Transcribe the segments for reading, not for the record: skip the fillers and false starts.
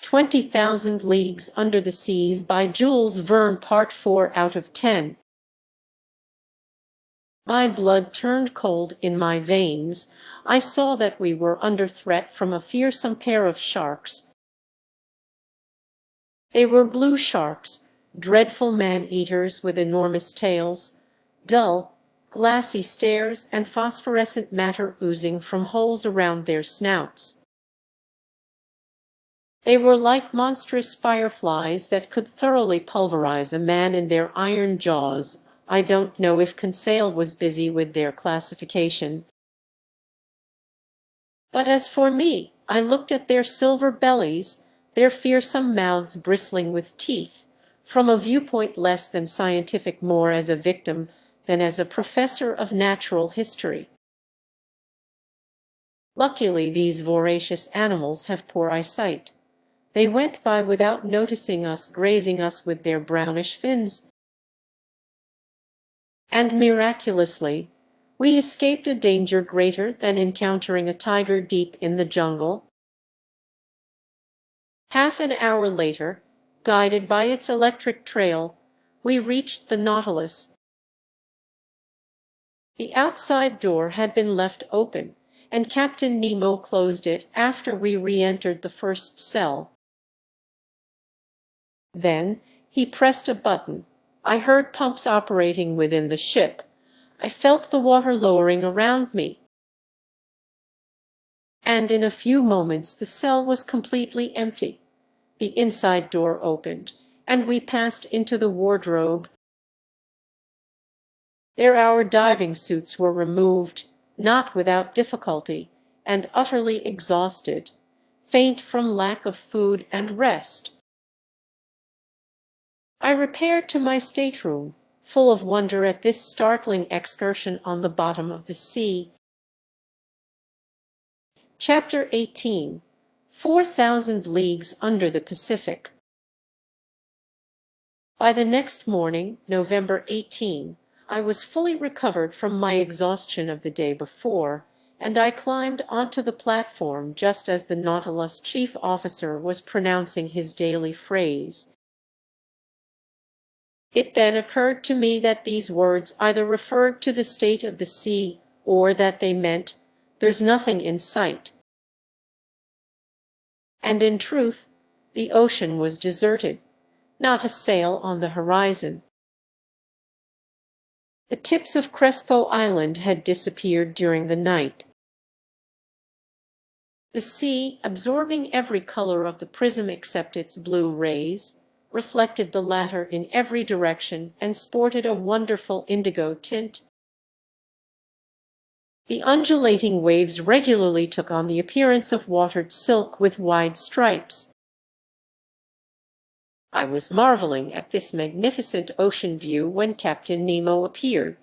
20,000 Leagues Under the Seas by Jules Verne, Part 4 out of 10. My blood turned cold in my veins. I saw that we were under threat from a fearsome pair of sharks. They were blue sharks, dreadful man-eaters with enormous tails, dull, glassy stares, and phosphorescent matter oozing from holes around their snouts. They were like monstrous fireflies that could thoroughly pulverize a man in their iron jaws. I don't know if Conseil was busy with their classification. But as for me, I looked at their silver bellies, their fearsome mouths bristling with teeth, from a viewpoint less than scientific, more as a victim than as a professor of natural history. Luckily, these voracious animals have poor eyesight. They went by without noticing us, grazing us with their brownish fins. And miraculously, we escaped a danger greater than encountering a tiger deep in the jungle. Half an hour later, guided by its electric trail, we reached the Nautilus. The outside door had been left open, and Captain Nemo closed it after we re-entered the first cell. Then he pressed a button. I heard pumps operating within the ship. I felt the water lowering around me. And in a few moments the cell was completely empty. The inside door opened, and we passed into the wardrobe. There our diving suits were removed, not without difficulty, and utterly exhausted, faint from lack of food and rest. I repaired to my stateroom, full of wonder at this startling excursion on the bottom of the sea. Chapter 18. 4,000 Leagues Under the Pacific. By the next morning, November 18, I was fully recovered from my exhaustion of the day before, and I climbed onto the platform just as the Nautilus chief officer was pronouncing his daily phrase. It then occurred to me that these words either referred to the state of the sea, or that they meant, "There's nothing in sight." And in truth, the ocean was deserted, not a sail on the horizon. The tips of Crespo Island had disappeared during the night. The sea, absorbing every color of the prism except its blue rays, reflected the latter in every direction and sported a wonderful indigo tint. The undulating waves regularly took on the appearance of watered silk with wide stripes. I was marveling at this magnificent ocean view when Captain Nemo appeared.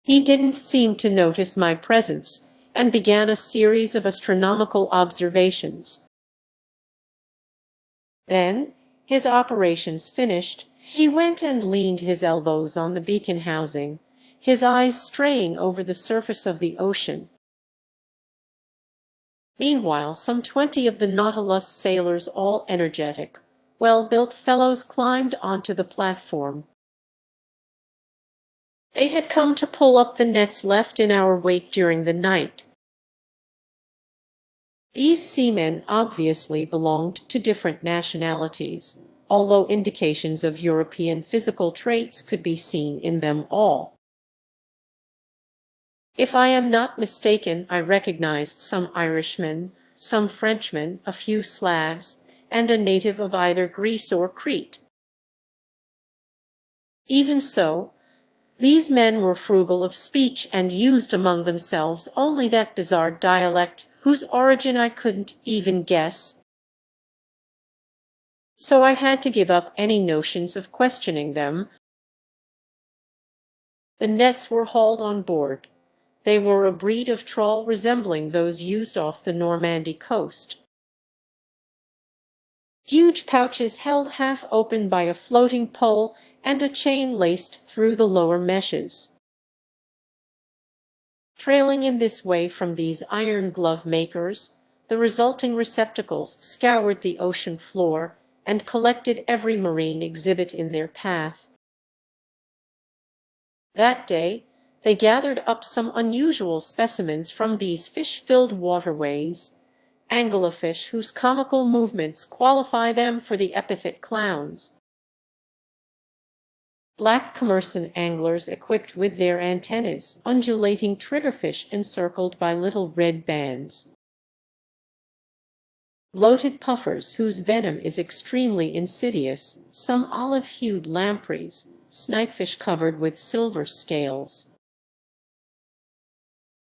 He didn't seem to notice my presence, and began a series of astronomical observations. Then, his operations finished, he went and leaned his elbows on the beacon housing, his eyes straying over the surface of the ocean. Meanwhile, some 20 of the Nautilus sailors, all energetic, well-built fellows, climbed onto the platform. They had come to pull up the nets left in our wake during the night. These seamen obviously belonged to different nationalities, although indications of European physical traits could be seen in them all. If I am not mistaken, I recognized some Irishmen, some Frenchmen, a few Slavs, and a native of either Greece or Crete. Even so, these men were frugal of speech and used among themselves only that bizarre dialect whose origin I couldn't even guess. So I had to give up any notions of questioning them. The nets were hauled on board. They were a breed of trawl resembling those used off the Normandy coast. Huge pouches held half open by a floating pole and a chain laced through the lower meshes. Trailing in this way from these iron glove makers, The resulting receptacles scoured the ocean floor and collected every marine exhibit in their path. That day, they gathered up some unusual specimens from these fish-filled waterways, anglerfish whose comical movements qualify them for the epithet clowns. Black commerson anglers equipped with their antennas, undulating triggerfish encircled by little red bands. Bloated puffers whose venom is extremely insidious, some olive-hued lampreys, snipefish covered with silver scales.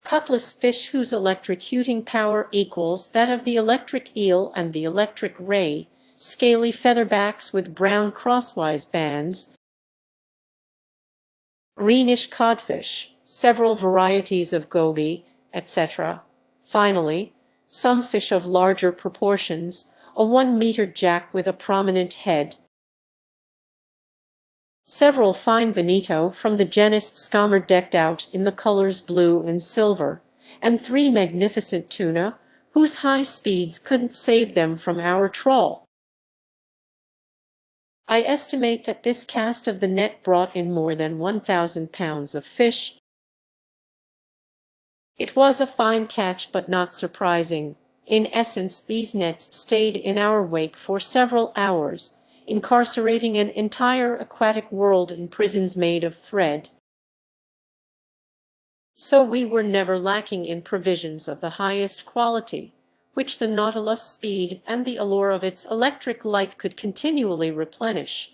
Cutlass fish whose electrocuting power equals that of the electric eel and the electric ray, scaly featherbacks with brown crosswise bands, greenish codfish, several varieties of goby, etc. Finally, some fish of larger proportions, a 1-meter jack with a prominent head, several fine bonito from the genus Scammer decked out in the colors blue and silver, and 3 magnificent tuna, whose high speeds couldn't save them from our trawl. I estimate that this cast of the net brought in more than 1,000 pounds of fish. It was a fine catch, but not surprising. In essence, these nets stayed in our wake for several hours, incarcerating an entire aquatic world in prisons made of thread. So we were never lacking in provisions of the highest quality, which the Nautilus' speed and the allure of its electric light could continually replenish.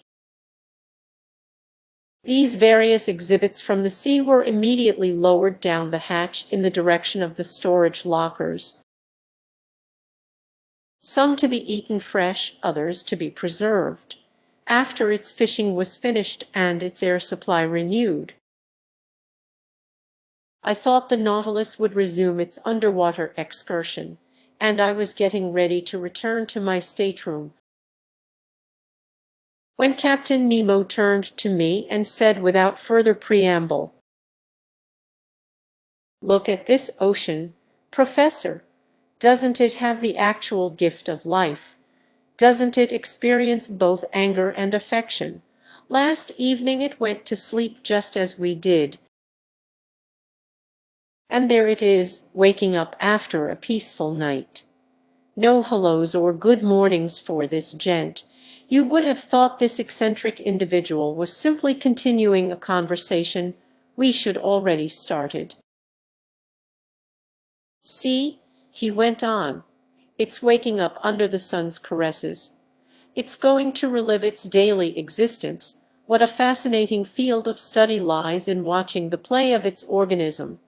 These various exhibits from the sea were immediately lowered down the hatch in the direction of the storage lockers, some to be eaten fresh, others to be preserved, after its fishing was finished and its air supply renewed. I thought the Nautilus would resume its underwater excursion, and I was getting ready to return to my stateroom, when Captain Nemo turned to me and said without further preamble, "Look at this ocean, Professor. Doesn't it have the actual gift of life? Doesn't it experience both anger and affection? Last evening it went to sleep just as we did. And there it is, waking up after a peaceful night. No hellos or good mornings for this gent. You would have thought this eccentric individual was simply continuing a conversation we should already started. See," he went on, "it's waking up under the sun's caresses. It's going to relive its daily existence. What a fascinating field of study lies in watching the play of its organism.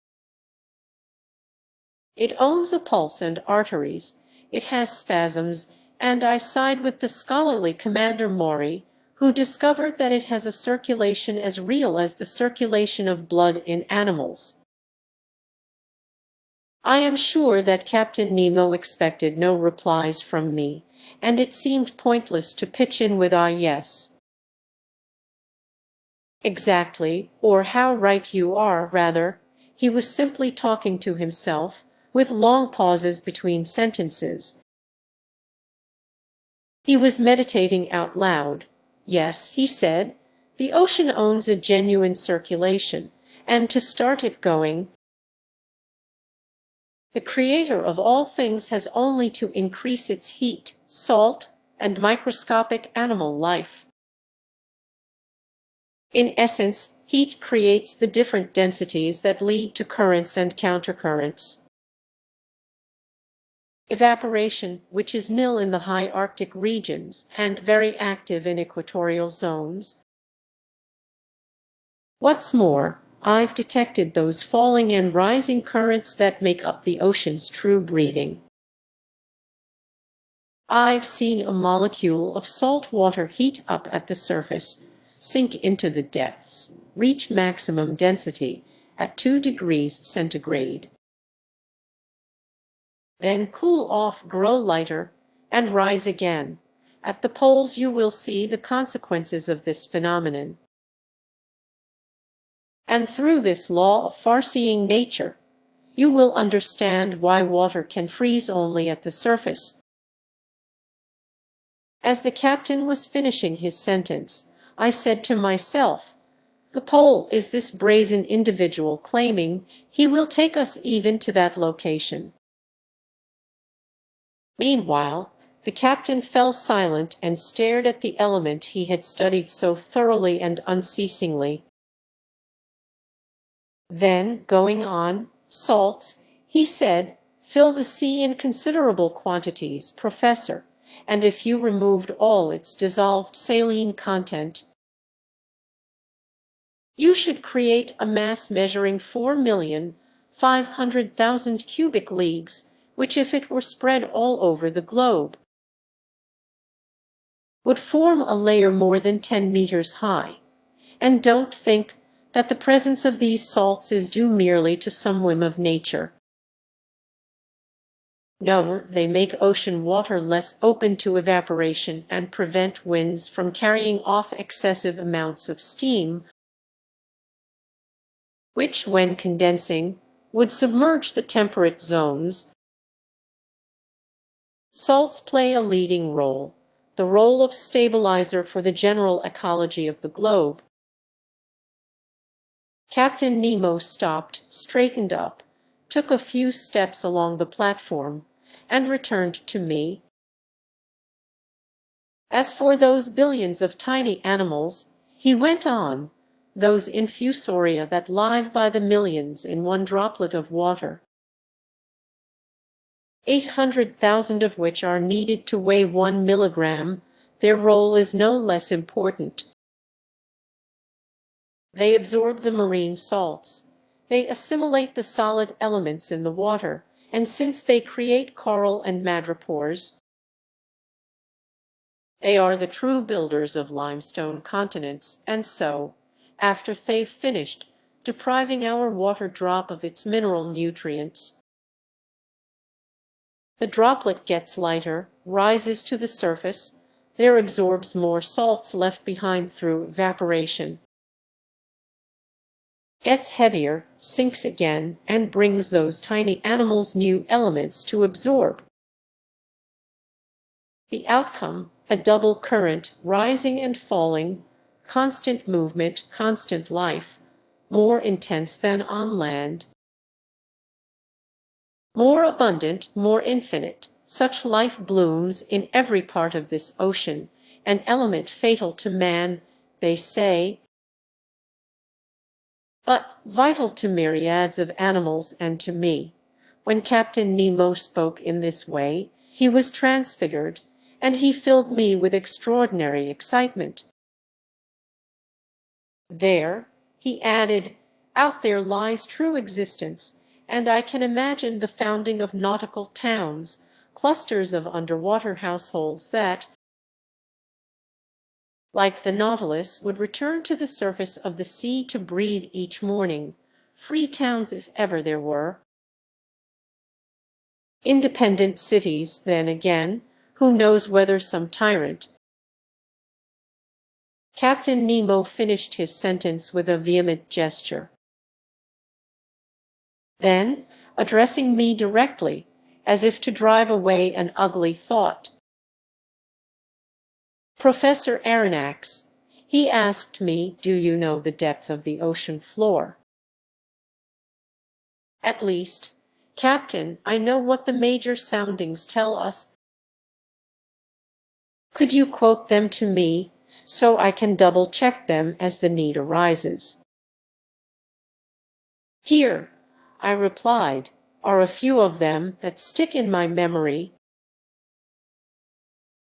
It owns a pulse and arteries. It has spasms, and I side with the scholarly Commander Maury, who discovered that it has a circulation as real as the circulation of blood in animals." I am sure that Captain Nemo expected no replies from me, and it seemed pointless to pitch in with yes. Exactly, or how right you are, rather. He was simply talking to himself, with long pauses between sentences. He was meditating out loud. "Yes," he said, "the ocean owns a genuine circulation, and to start it going, the Creator of all things has only to increase its heat, salt, and microscopic animal life. In essence, heat creates the different densities that lead to currents and countercurrents. Evaporation, which is nil in the high Arctic regions and very active in equatorial zones. What's more, I've detected those falling and rising currents that make up the ocean's true breathing. I've seen a molecule of salt water heat up at the surface, sink into the depths, reach maximum density at 2 degrees centigrade. Then cool off, grow lighter, and rise again. At the poles you will see the consequences of this phenomenon. And through this law of far-seeing nature, you will understand why water can freeze only at the surface." As the captain was finishing his sentence, I said to myself, "The Pole is this brazen individual claiming he will take us even to that location." Meanwhile, the captain fell silent and stared at the element he had studied so thoroughly and unceasingly. Then, going on, "Salts," he said, "fill the sea in considerable quantities, Professor, and if you removed all its dissolved saline content, you should create a mass measuring 4,500,000 cubic leagues, which, if it were spread all over the globe, would form a layer more than 10 meters high. And don't think that the presence of these salts is due merely to some whim of nature. No, they make ocean water less open to evaporation and prevent winds from carrying off excessive amounts of steam, which, when condensing, would submerge the temperate zones. Salts play a leading role, the role of stabilizer for the general ecology of the globe." Captain Nemo stopped, straightened up, took a few steps along the platform, and returned to me. "As for those billions of tiny animals," he went on, "those infusoria that live by the millions in one droplet of water, 800,000 of which are needed to weigh 1 milligram, their role is no less important. They absorb the marine salts, they assimilate the solid elements in the water, and since they create coral and madrepores, they are the true builders of limestone continents, and so, after they've finished depriving our water drop of its mineral nutrients, the droplet gets lighter, rises to the surface, there absorbs more salts left behind through evaporation, gets heavier, sinks again, and brings those tiny animals new elements to absorb. The outcome, a double current, rising and falling, constant movement, constant life, more intense than on land, more abundant, more infinite. Such life blooms in every part of this ocean, an element fatal to man, they say, but vital to myriads of animals and to me." When Captain Nemo spoke in this way, he was transfigured, and he filled me with extraordinary excitement. "There," he added, "out there lies true existence, and I can imagine the founding of nautical towns, clusters of underwater households that, like the Nautilus, would return to the surface of the sea to breathe each morning, free towns if ever there were. Independent cities, then again, who knows whether some tyrant—" Captain Nemo finished his sentence with a vehement gesture. Then, addressing me directly, as if to drive away an ugly thought, "Professor Aronnax," he asked me, "do you know the depth of the ocean floor?" "At least, Captain, I know what the major soundings tell us." "Could you quote them to me, so I can double-check them as the need arises?" "Here," I replied, "are a few of them that stick in my memory.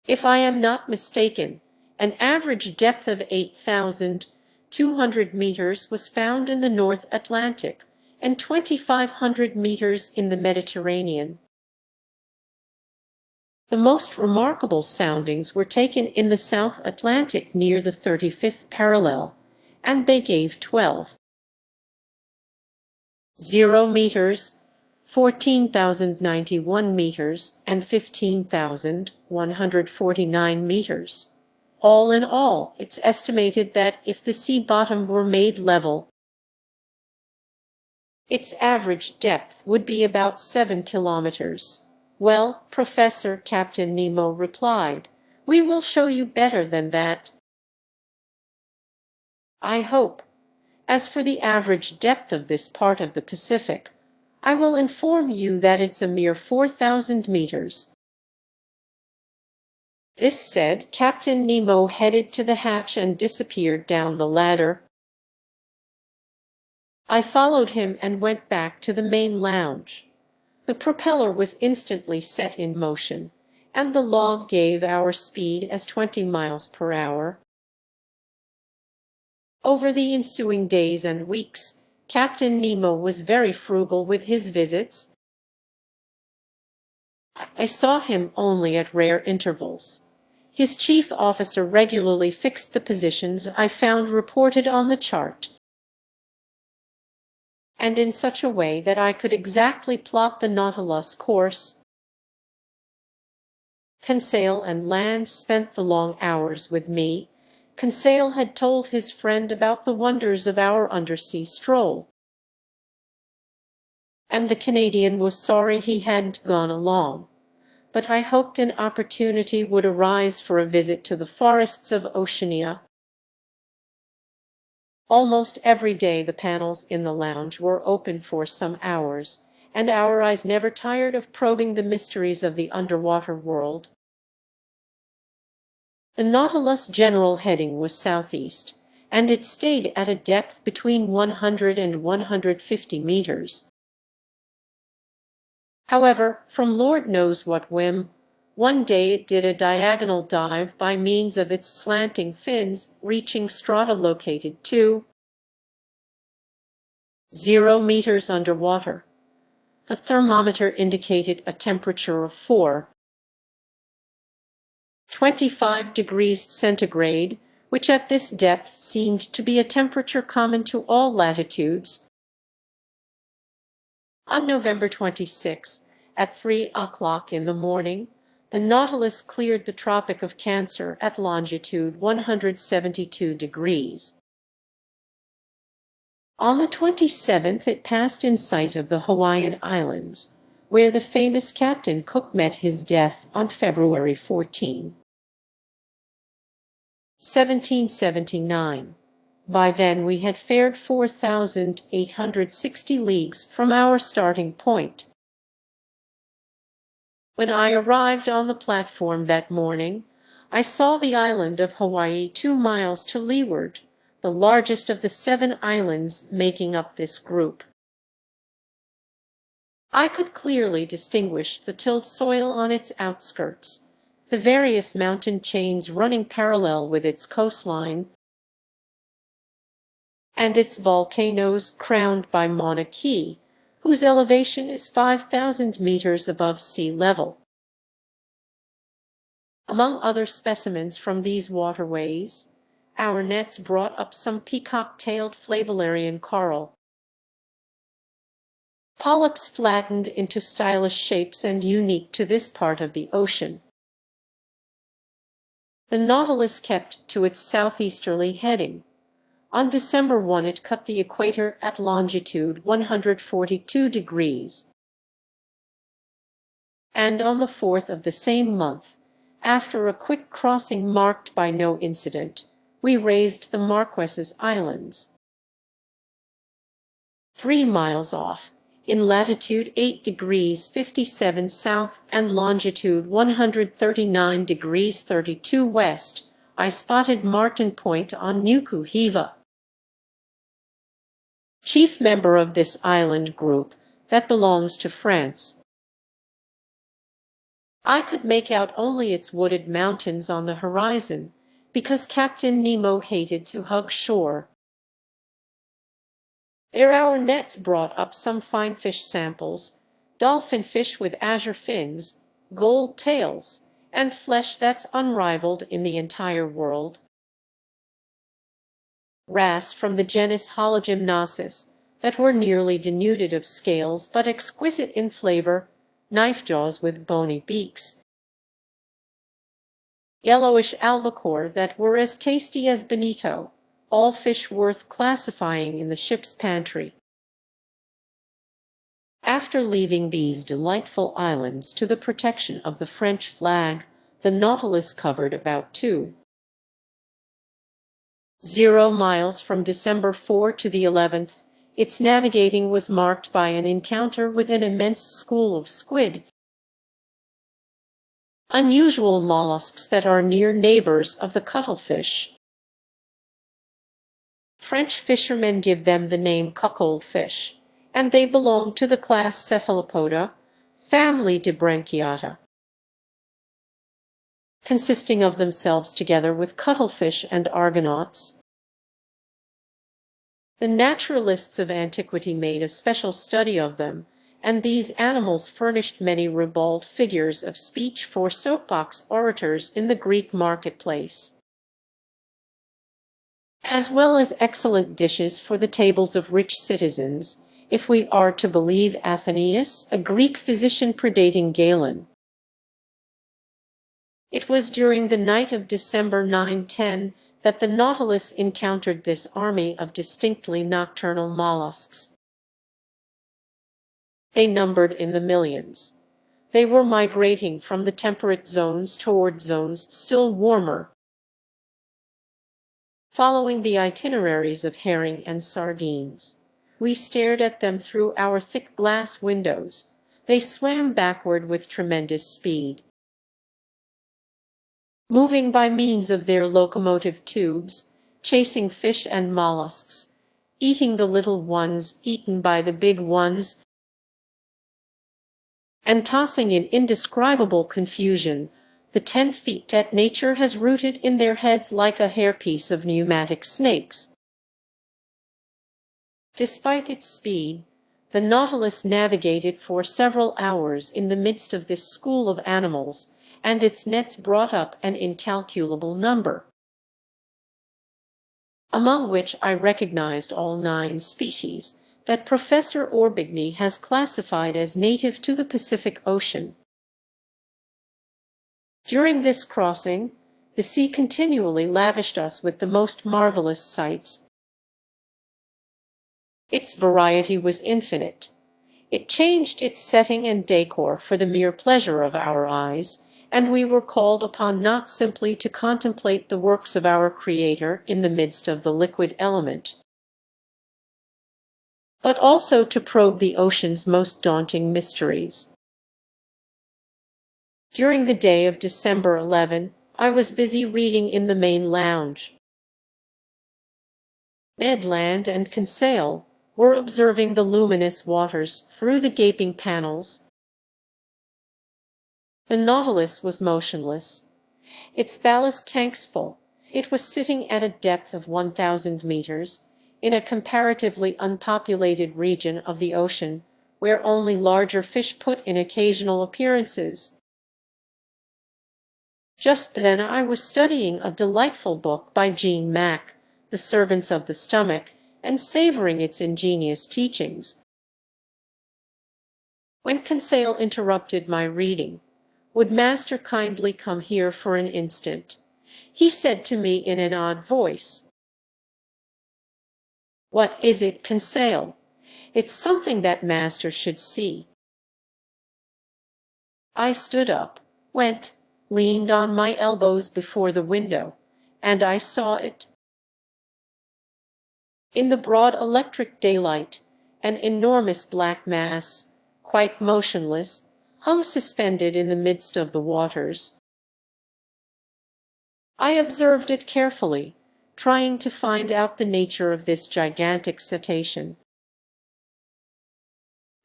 If I am not mistaken, an average depth of 8,200 meters was found in the North Atlantic, and 2,500 meters in the Mediterranean. The most remarkable soundings were taken in the South Atlantic near the 35th parallel, and they gave 12,000 meters, 14,091 meters, and 15,149 meters. All in all, it's estimated that if the sea bottom were made level, Its average depth would be about 7 kilometers. Well, Professor, Captain Nemo replied, we will show you better than that. I hope. As for the average depth of this part of the Pacific, I will inform you that it's a mere 4,000 meters. This said, Captain Nemo headed to the hatch and disappeared down the ladder. I followed him and went back to the main lounge. The propeller was instantly set in motion, and the log gave our speed as 20 miles per hour. Over the ensuing days and weeks, Captain Nemo was very frugal with his visits. I saw him only at rare intervals. His chief officer regularly fixed the positions I found reported on the chart, and in such a way that I could exactly plot the Nautilus course. Conseil and Land spent the long hours with me. Conseil had told his friend about the wonders of our undersea stroll, and the Canadian was sorry he hadn't gone along. But I hoped an opportunity would arise for a visit to the forests of Oceania. Almost every day the panels in the lounge were open for some hours, and our eyes never tired of probing the mysteries of the underwater world. The Nautilus' general heading was southeast, and it stayed at a depth between 100 and 150 meters. However, from Lord knows what whim, one day it did a diagonal dive by means of its slanting fins, reaching strata located 0 meters underwater. The thermometer indicated a temperature of 4.25 degrees centigrade, which at this depth seemed to be a temperature common to all latitudes. On November 26, at 3 o'clock in the morning, the Nautilus cleared the Tropic of Cancer at longitude 172 degrees. On the 27th it passed in sight of the Hawaiian Islands, where the famous Captain Cook met his death on February 14, 1779. By then we had fared 4,860 leagues from our starting point. When I arrived on the platform that morning, I saw the island of Hawaii 2 miles to leeward, the largest of the 7 islands making up this group. I could clearly distinguish the tilled soil on its outskirts, the various mountain chains running parallel with its coastline, and its volcanoes crowned by Mauna Kea, whose elevation is 5,000 meters above sea level. Among other specimens from these waterways, our nets brought up some peacock-tailed flagelarian coral, polyps flattened into stylish shapes and unique to this part of the ocean. The Nautilus kept to its southeasterly heading. On December 1 it cut the equator at longitude 142 degrees. And on the 4th of the same month, after a quick crossing marked by no incident, we raised the Marquesas Islands. 3 miles off, in latitude 8 degrees 57 south and longitude 139 degrees 32 west, I spotted Martin Point on Nuku Hiva, chief member of this island group that belongs to France. I could make out only its wooded mountains on the horizon, because Captain Nemo hated to hug shore. There our nets brought up some fine fish samples, dolphin fish with azure fins, gold tails, and flesh that's unrivaled in the entire world. Wrasse from the genus Hologymnosus that were nearly denuded of scales but exquisite in flavor, knife jaws with bony beaks. Yellowish albacore that were as tasty as bonito, all fish worth classifying in the ship's pantry. After leaving these delightful islands to the protection of the French flag, the Nautilus covered about 2.0 miles from December 4 to the 11th. Its navigating was marked by an encounter with an immense school of squid, unusual mollusks that are near neighbors of the cuttlefish. French fishermen give them the name cuckoldfish, and they belong to the class Cephalopoda, family Dibranchiata, consisting of themselves together with cuttlefish and argonauts. The naturalists of antiquity made a special study of them, and these animals furnished many ribald figures of speech for soapbox orators in the Greek marketplace, as well as excellent dishes for the tables of rich citizens, if we are to believe Athenaeus, a Greek physician predating Galen. It was during the night of December 9-10 that the Nautilus encountered this army of distinctly nocturnal mollusks. They numbered in the millions. They were migrating from the temperate zones toward zones still warmer, following the itineraries of herring and sardines. We stared at them through our thick glass windows. They swam backward with tremendous speed, moving by means of their locomotive tubes, chasing fish and mollusks, eating the little ones eaten by the big ones, and tossing in indescribable confusion the 10 feet that nature has rooted in their heads like a hairpiece of pneumatic snakes. Despite its speed, the Nautilus navigated for several hours in the midst of this school of animals, and its nets brought up an incalculable number, among which I recognized all 9 species that Professor Orbigny has classified as native to the Pacific Ocean. During this crossing, the sea continually lavished us with the most marvelous sights. Its variety was infinite. It changed its setting and decor for the mere pleasure of our eyes, and we were called upon not simply to contemplate the works of our Creator in the midst of the liquid element, but also to probe the ocean's most daunting mysteries. During the day of December 11, I was busy reading in the main lounge. Ned Land and Conseil were observing the luminous waters through the gaping panels. The Nautilus was motionless, its ballast tanks full. It was sitting at a depth of 1,000 meters, in a comparatively unpopulated region of the ocean, where only larger fish put in occasional appearances. Just then I was studying a delightful book by Jean Mack, The Servants of the Stomach, and savoring its ingenious teachings, when Conseil interrupted my reading. "Would master kindly come here for an instant?" he said to me in an odd voice. "What is it, Conseil?" "It's something that master should see." I stood up, went, leaned on my elbows before the window, and I saw it. In the broad electric daylight, an enormous black mass, quite motionless, hung suspended in the midst of the waters. I observed it carefully, trying to find out the nature of this gigantic cetacean.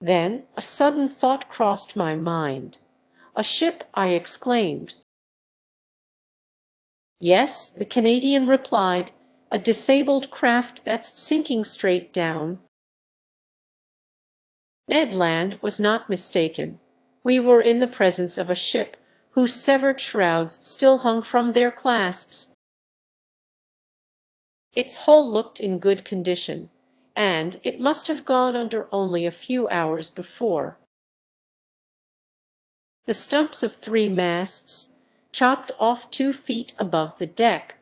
Then a sudden thought crossed my mind. "A ship!" I exclaimed. "Yes," the Canadian replied, "a disabled craft that's sinking straight down." Ned Land was not mistaken. We were in the presence of a ship whose severed shrouds still hung from their clasps. Its hull looked in good condition, and it must have gone under only a few hours before. The stumps of 3 masts, chopped off 2 feet above the deck,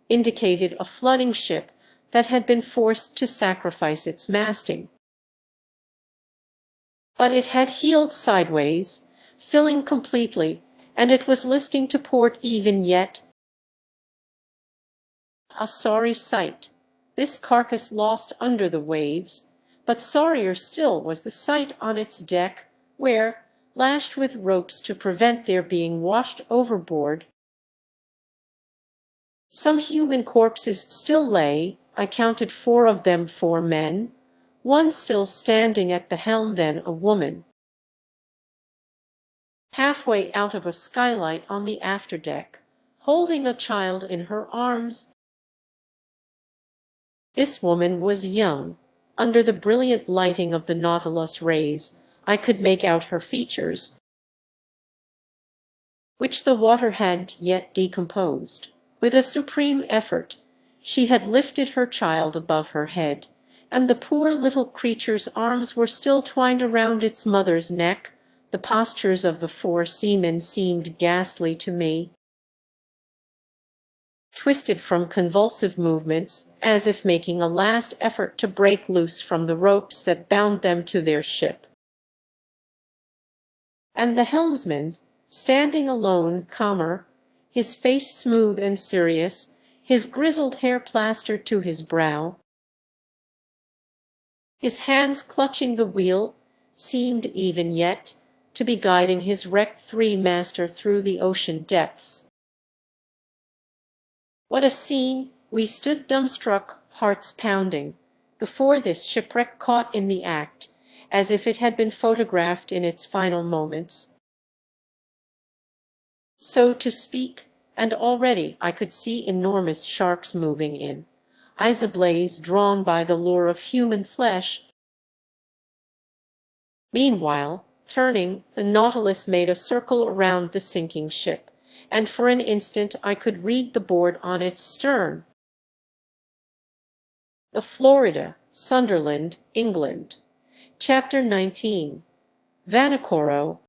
indicated a flooding ship that had been forced to sacrifice its masting. But it had heeled sideways, filling completely, and it was listing to port even yet. A sorry sight, this carcass lost under the waves, but sorrier still was the sight on its deck, where, lashed with ropes to prevent their being washed overboard, some human corpses still lay. I counted 4 of them, 4 men, one still standing at the helm, then a woman, halfway out of a skylight on the afterdeck, holding a child in her arms. This woman was young. Under the brilliant lighting of the Nautilus rays, I could make out her features, which the water hadn't yet decomposed. With a supreme effort, she had lifted her child above her head, and the poor little creature's arms were still twined around its mother's neck. The postures of the 4 seamen seemed ghastly to me, twisted from convulsive movements, as if making a last effort to break loose from the ropes that bound them to their ship. And the helmsman, standing alone, calmer, his face smooth and serious, his grizzled hair plastered to his brow, his hands clutching the wheel, seemed even yet to be guiding his wrecked 3-master through the ocean depths. What a scene! We stood dumbstruck, hearts pounding, before this shipwreck caught in the act, as if it had been photographed in its final moments, so to speak, and already I could see enormous sharks moving in, eyes ablaze, drawn by the lure of human flesh. Meanwhile, turning, the Nautilus made a circle around the sinking ship, and for an instant I could read the board on its stern: The Florida, Sunderland, England. Chapter 19. Vanikoro.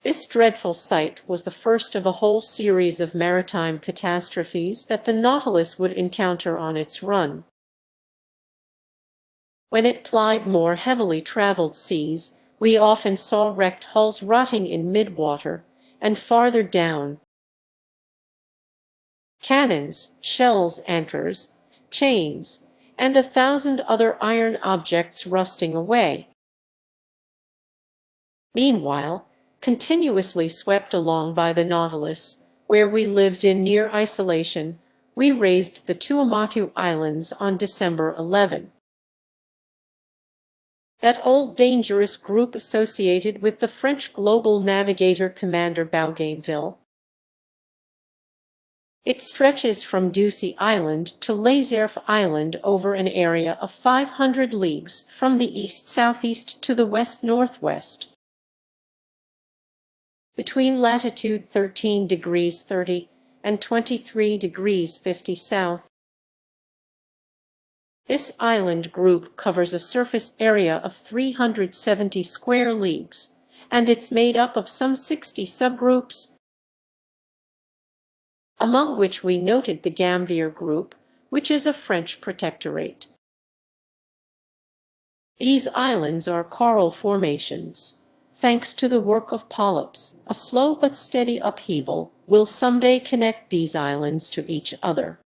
This dreadful sight was the first of a whole series of maritime catastrophes that the Nautilus would encounter on its run. When it plied more heavily traveled seas, we often saw wrecked hulls rotting in mid-water, and farther down, cannons, shells, anchors, chains, and 1,000 other iron objects rusting away. Meanwhile, continuously swept along by the Nautilus, where we lived in near isolation, we raised the Tuamotu Islands on December 11. That old dangerous group associated with the French global navigator Commander Bougainville. It stretches from Ducie Island to Lazerf Island over an area of 500 leagues from the east-southeast to the west-northwest. Between latitude 13 degrees 30 and 23 degrees 50 south. This island group covers a surface area of 370 square leagues, and it's made up of some 60 subgroups, among which we noted the Gambier group, which is a French protectorate. These islands are coral formations. Thanks to the work of polyps, a slow but steady upheaval will someday connect these islands to each other.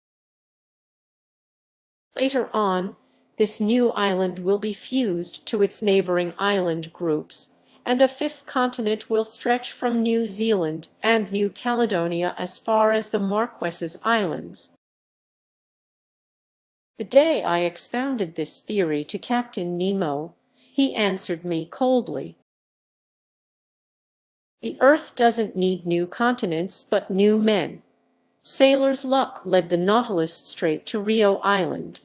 Later on, this new island will be fused to its neighboring island groups, and a 5th continent will stretch from New Zealand and New Caledonia as far as the Marquesas Islands. The day I expounded this theory to Captain Nemo, he answered me coldly. The Earth doesn't need new continents, but new men. Sailor's luck led the Nautilus straight to Rio Island,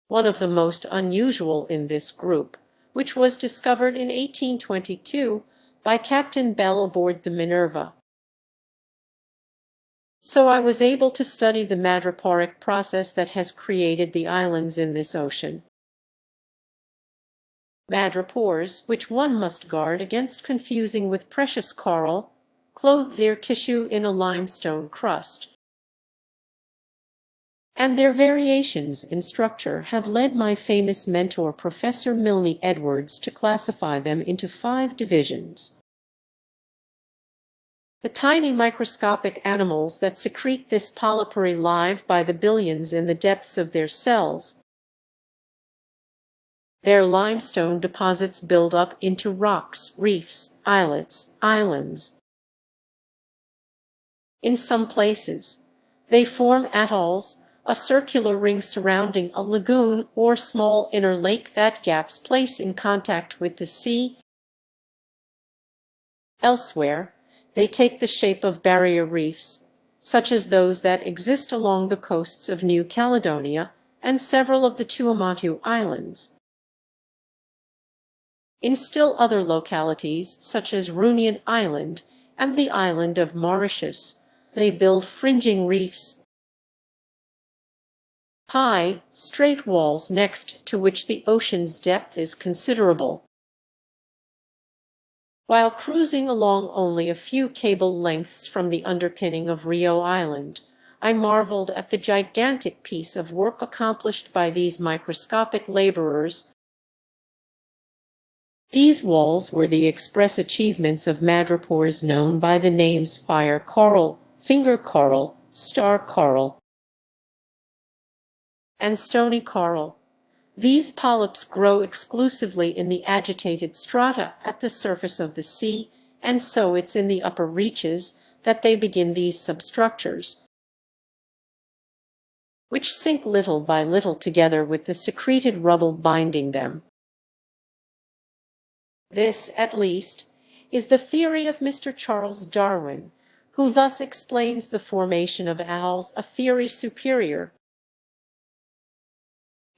one of the most unusual in this group, which was discovered in 1822 by Captain Bell aboard the Minerva. So I was able to study the madreporic process that has created the islands in this ocean. Madrepores, which one must guard against confusing with precious coral, clothe their tissue in a limestone crust. and their variations in structure have led my famous mentor Professor Milne Edwards to classify them into 5 divisions. The tiny microscopic animals that secrete this polypary live by the billions in the depths of their cells. Their limestone deposits build up into rocks, reefs, islets, islands. In some places, they form atolls, a circular ring surrounding a lagoon or small inner lake that gaps place in contact with the sea. Elsewhere, they take the shape of barrier reefs, such as those that exist along the coasts of New Caledonia and several of the Tuamotu Islands. In still other localities, such as Reunion Island and the island of Mauritius, they build fringing reefs, high, straight walls next to which the ocean's depth is considerable. While cruising along only a few cable lengths from the underpinning of Rio Island, I marveled at the gigantic piece of work accomplished by these microscopic laborers. These walls were the express achievements of madrepores known by the names fire coral, finger coral, star coral, and stony coral. These polyps grow exclusively in the agitated strata at the surface of the sea, and so it's in the upper reaches that they begin these substructures, which sink little by little together with the secreted rubble binding them. This, at least, is the theory of Mr. Charles Darwin, who thus explains the formation of owls, a theory superior,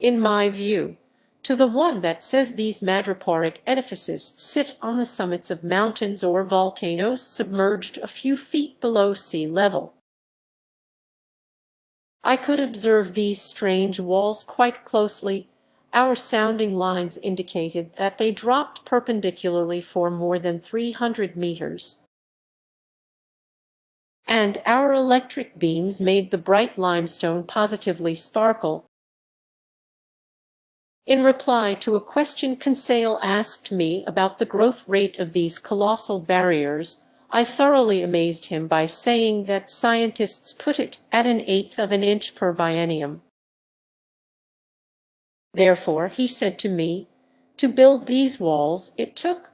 in my view, to the one that says these madreporic edifices sit on the summits of mountains or volcanoes submerged a few feet below sea level. I could observe these strange walls quite closely. Our sounding lines indicated that they dropped perpendicularly for more than 300 meters. And our electric beams made the bright limestone positively sparkle. In reply to a question Conseil asked me about the growth rate of these colossal barriers, I thoroughly amazed him by saying that scientists put it at 1/8 of an inch per biennium. Therefore, he said to me, to build these walls it took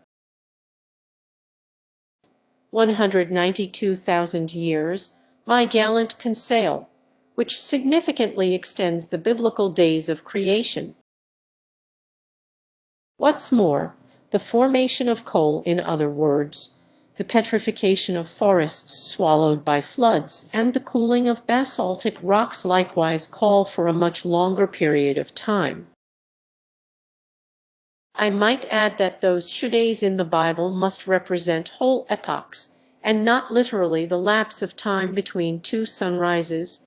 192,000 years, my gallant Conseil, which significantly extends the biblical days of creation. What's more, the formation of coal, in other words, the petrification of forests swallowed by floods, and the cooling of basaltic rocks likewise call for a much longer period of time. I might add that those days in the Bible must represent whole epochs, and not literally the lapse of time between 2 sunrises.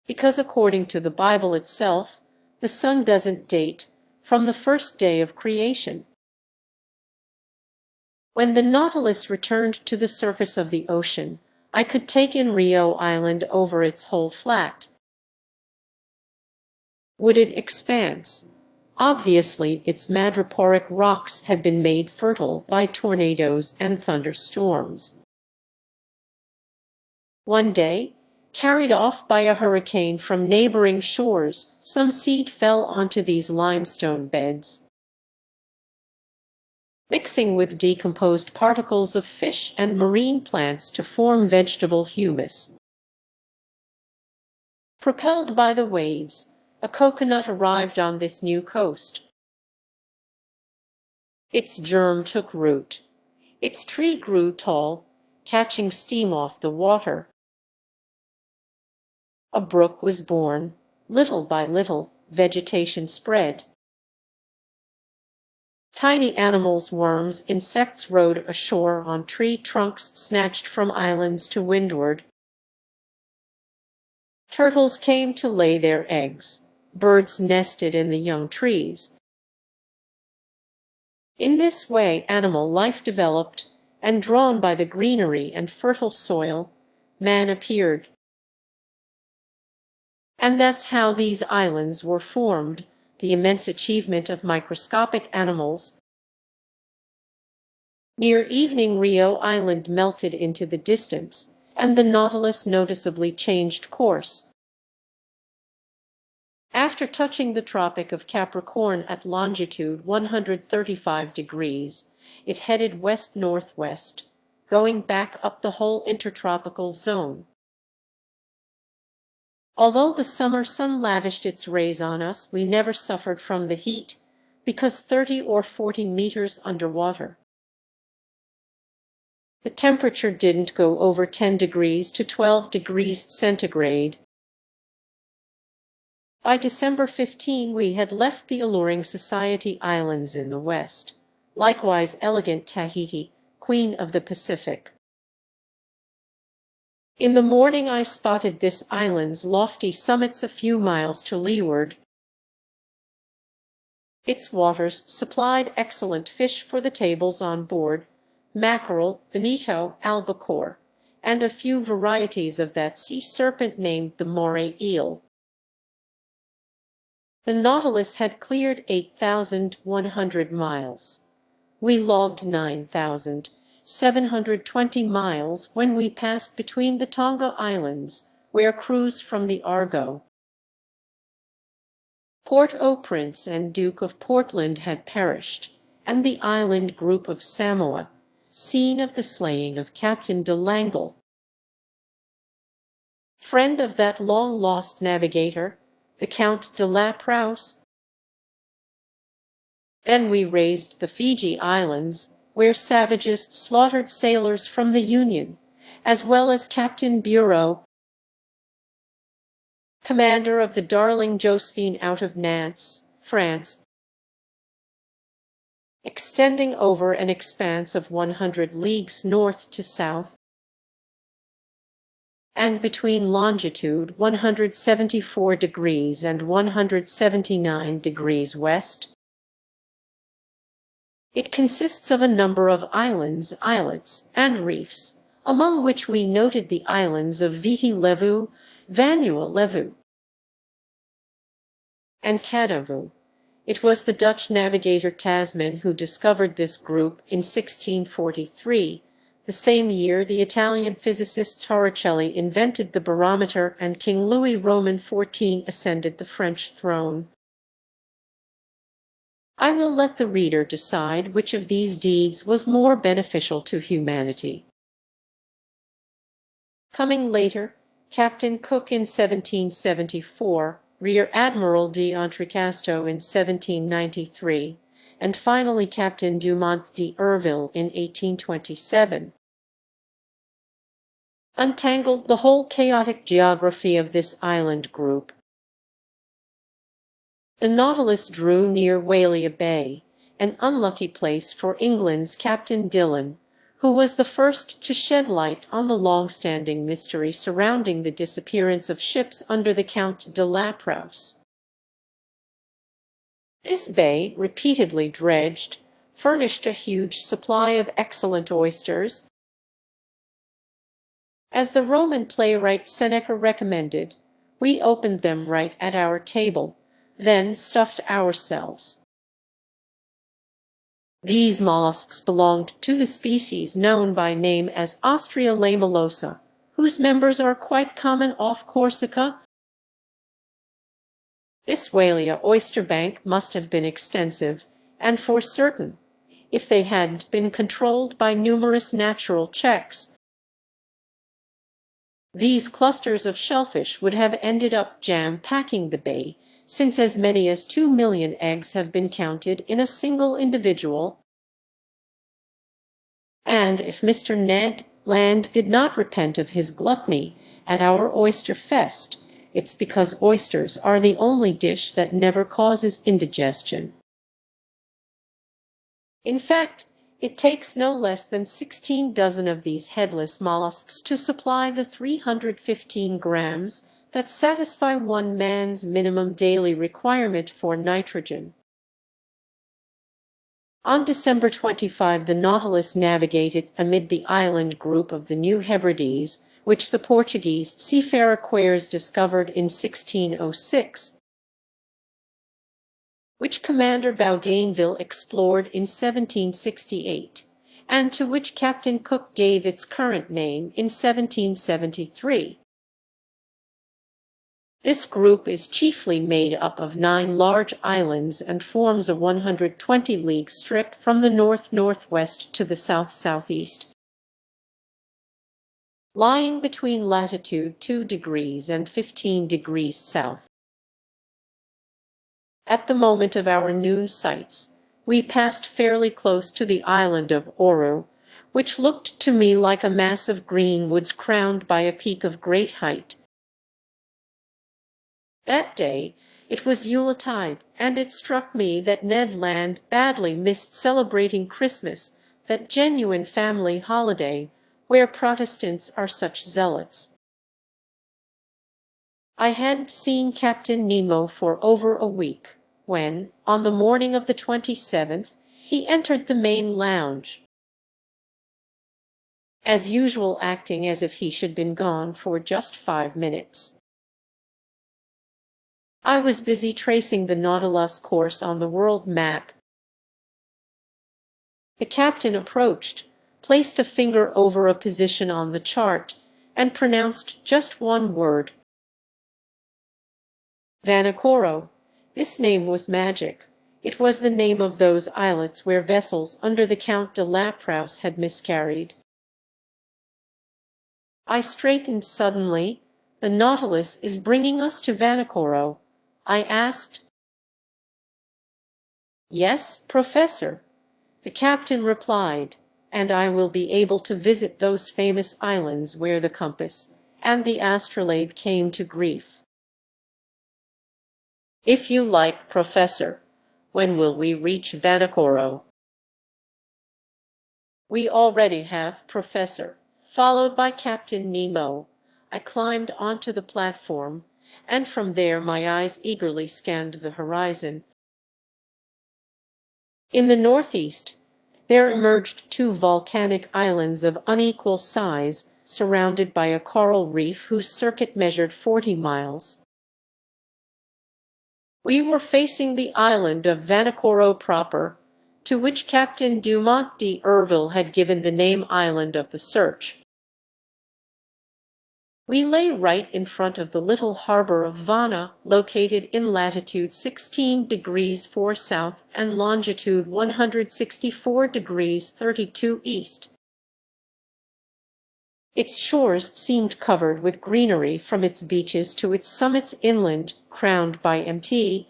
Because according to the Bible itself, the sun doesn't date from the first day of creation. When the Nautilus returned to the surface of the ocean, I could take in Rio Island over its whole flat, wooded expanse. Obviously, its madreporic rocks had been made fertile by tornadoes and thunderstorms. One day, carried off by a hurricane from neighboring shores, some seed fell onto these limestone beds, mixing with decomposed particles of fish and marine plants to form vegetable humus. Propelled by the waves, a coconut arrived on this new coast. Its germ took root. Its tree grew tall, catching steam off the water. A brook was born. Little by little, vegetation spread. Tiny animals, worms, insects rode ashore on tree trunks snatched from islands to windward. Turtles came to lay their eggs. Birds nested in the young trees. In this way, animal life developed, and drawn by the greenery and fertile soil, man appeared. And that's how these islands were formed, the immense achievement of microscopic animals. Near evening, Rio Island melted into the distance, and the Nautilus noticeably changed course. After touching the Tropic of Capricorn at longitude 135 degrees, it headed west-northwest, going back up the whole intertropical zone. Although the summer sun lavished its rays on us, we never suffered from the heat, because 30 or 40 meters underwater. The temperature didn't go over 10 degrees to 12 degrees centigrade. By December 15 we had left the alluring Society Islands in the west, likewise elegant Tahiti, Queen of the Pacific. In the morning I spotted this island's lofty summits a few miles to leeward. Its waters supplied excellent fish for the tables on board, mackerel, bonito, albacore, and a few varieties of that sea serpent named the moray eel. The Nautilus had cleared 8,100 miles. We logged 9,720 miles when we passed between the Tonga Islands, where crews from the Argo, Port-au-Prince and Duke of Portland had perished, and the island group of Samoa, scene of the slaying of Captain de Langle, friend of that long-lost navigator, the Count de la Prouse. Then we raised the Fiji Islands, where savages slaughtered sailors from the Union, as well as Captain Bureau, commander of the Darling Josephine out of Nantes, France, extending over an expanse of 100 leagues north to south, and between longitude 174 degrees and 179 degrees west. It consists of a number of islands, islets, and reefs, among which we noted the islands of Viti Levu, Vanua Levu, and Kadavu. It was the Dutch navigator Tasman who discovered this group in 1643, the same year the Italian physicist Torricelli invented the barometer and King Louis Roman XIV ascended the French throne. I will let the reader decide which of these deeds was more beneficial to humanity. Coming later, Captain Cook in 1774, Rear Admiral d'Entrecasteaux in 1793, and finally Captain Dumont d'Urville in 1827. Untangled the whole chaotic geography of this island group. The Nautilus drew near Whalia Bay, an unlucky place for England's Captain Dillon, who was the first to shed light on the long-standing mystery surrounding the disappearance of ships under the Count de la Prouse. This bay, repeatedly dredged, furnished a huge supply of excellent oysters. As the Roman playwright Seneca recommended, we opened them right at our table, then stuffed ourselves. These mollusks belonged to the species known by name as Ostrea lamellosa, whose members are quite common off Corsica. This Whalia oyster bank must have been extensive, and for certain, if they hadn't been controlled by numerous natural checks. These clusters of shellfish would have ended up jam-packing the bay, since as many as 2 million eggs have been counted in a single individual. And if Mr. Ned Land did not repent of his gluttony at our oyster fest, it's because oysters are the only dish that never causes indigestion. In fact, it takes no less than 16 dozen of these headless mollusks to supply the 315 grams that satisfy one man's minimum daily requirement for nitrogen. On December 25, the Nautilus navigated amid the island group of the New Hebrides, which the Portuguese seafarer Quaires discovered in 1606, which Commander Bougainville explored in 1768, and to which Captain Cook gave its current name in 1773. This group is chiefly made up of 9 large islands and forms a 120-league strip from the north-northwest to the south-southeast, lying between latitude 2 degrees and 15 degrees south. At the moment of our noon sights, we passed fairly close to the island of Ouro, which looked to me like a mass of green woods crowned by a peak of great height. That day it was Yuletide, and it struck me that Ned Land badly missed celebrating Christmas, that genuine family holiday, where Protestants are such zealots. I hadn't seen Captain Nemo for over a week, when, on the morning of the 27th, he entered the main lounge, as usual acting as if he should been gone for just 5 minutes. I was busy tracing the Nautilus course on the world map. The captain approached, placed a finger over a position on the chart, and pronounced just one word: Vanikoro. This name was magic. It was the name of those islets where vessels under the Count de la Prouse had miscarried. I straightened suddenly. "The Nautilus is bringing us to Vanikoro?" I asked. "Yes, Professor," the captain replied, "and I will be able to visit those famous islands where the compass and the astrolabe came to grief." "If you like, Professor. When will we reach Vanikoro?" "We already have, Professor." Followed by Captain Nemo, I climbed onto the platform, and from there my eyes eagerly scanned the horizon. In the northeast, there emerged 2 volcanic islands of unequal size, surrounded by a coral reef whose circuit measured 40 miles. We were facing the island of Vanikoro proper, to which Captain Dumont d'Urville had given the name Island of the Search. We lay right in front of the little harbor of Vana, located in latitude 16 degrees 4 south and longitude 164 degrees 32 east. Its shores seemed covered with greenery from its beaches to its summits inland, crowned by Mt.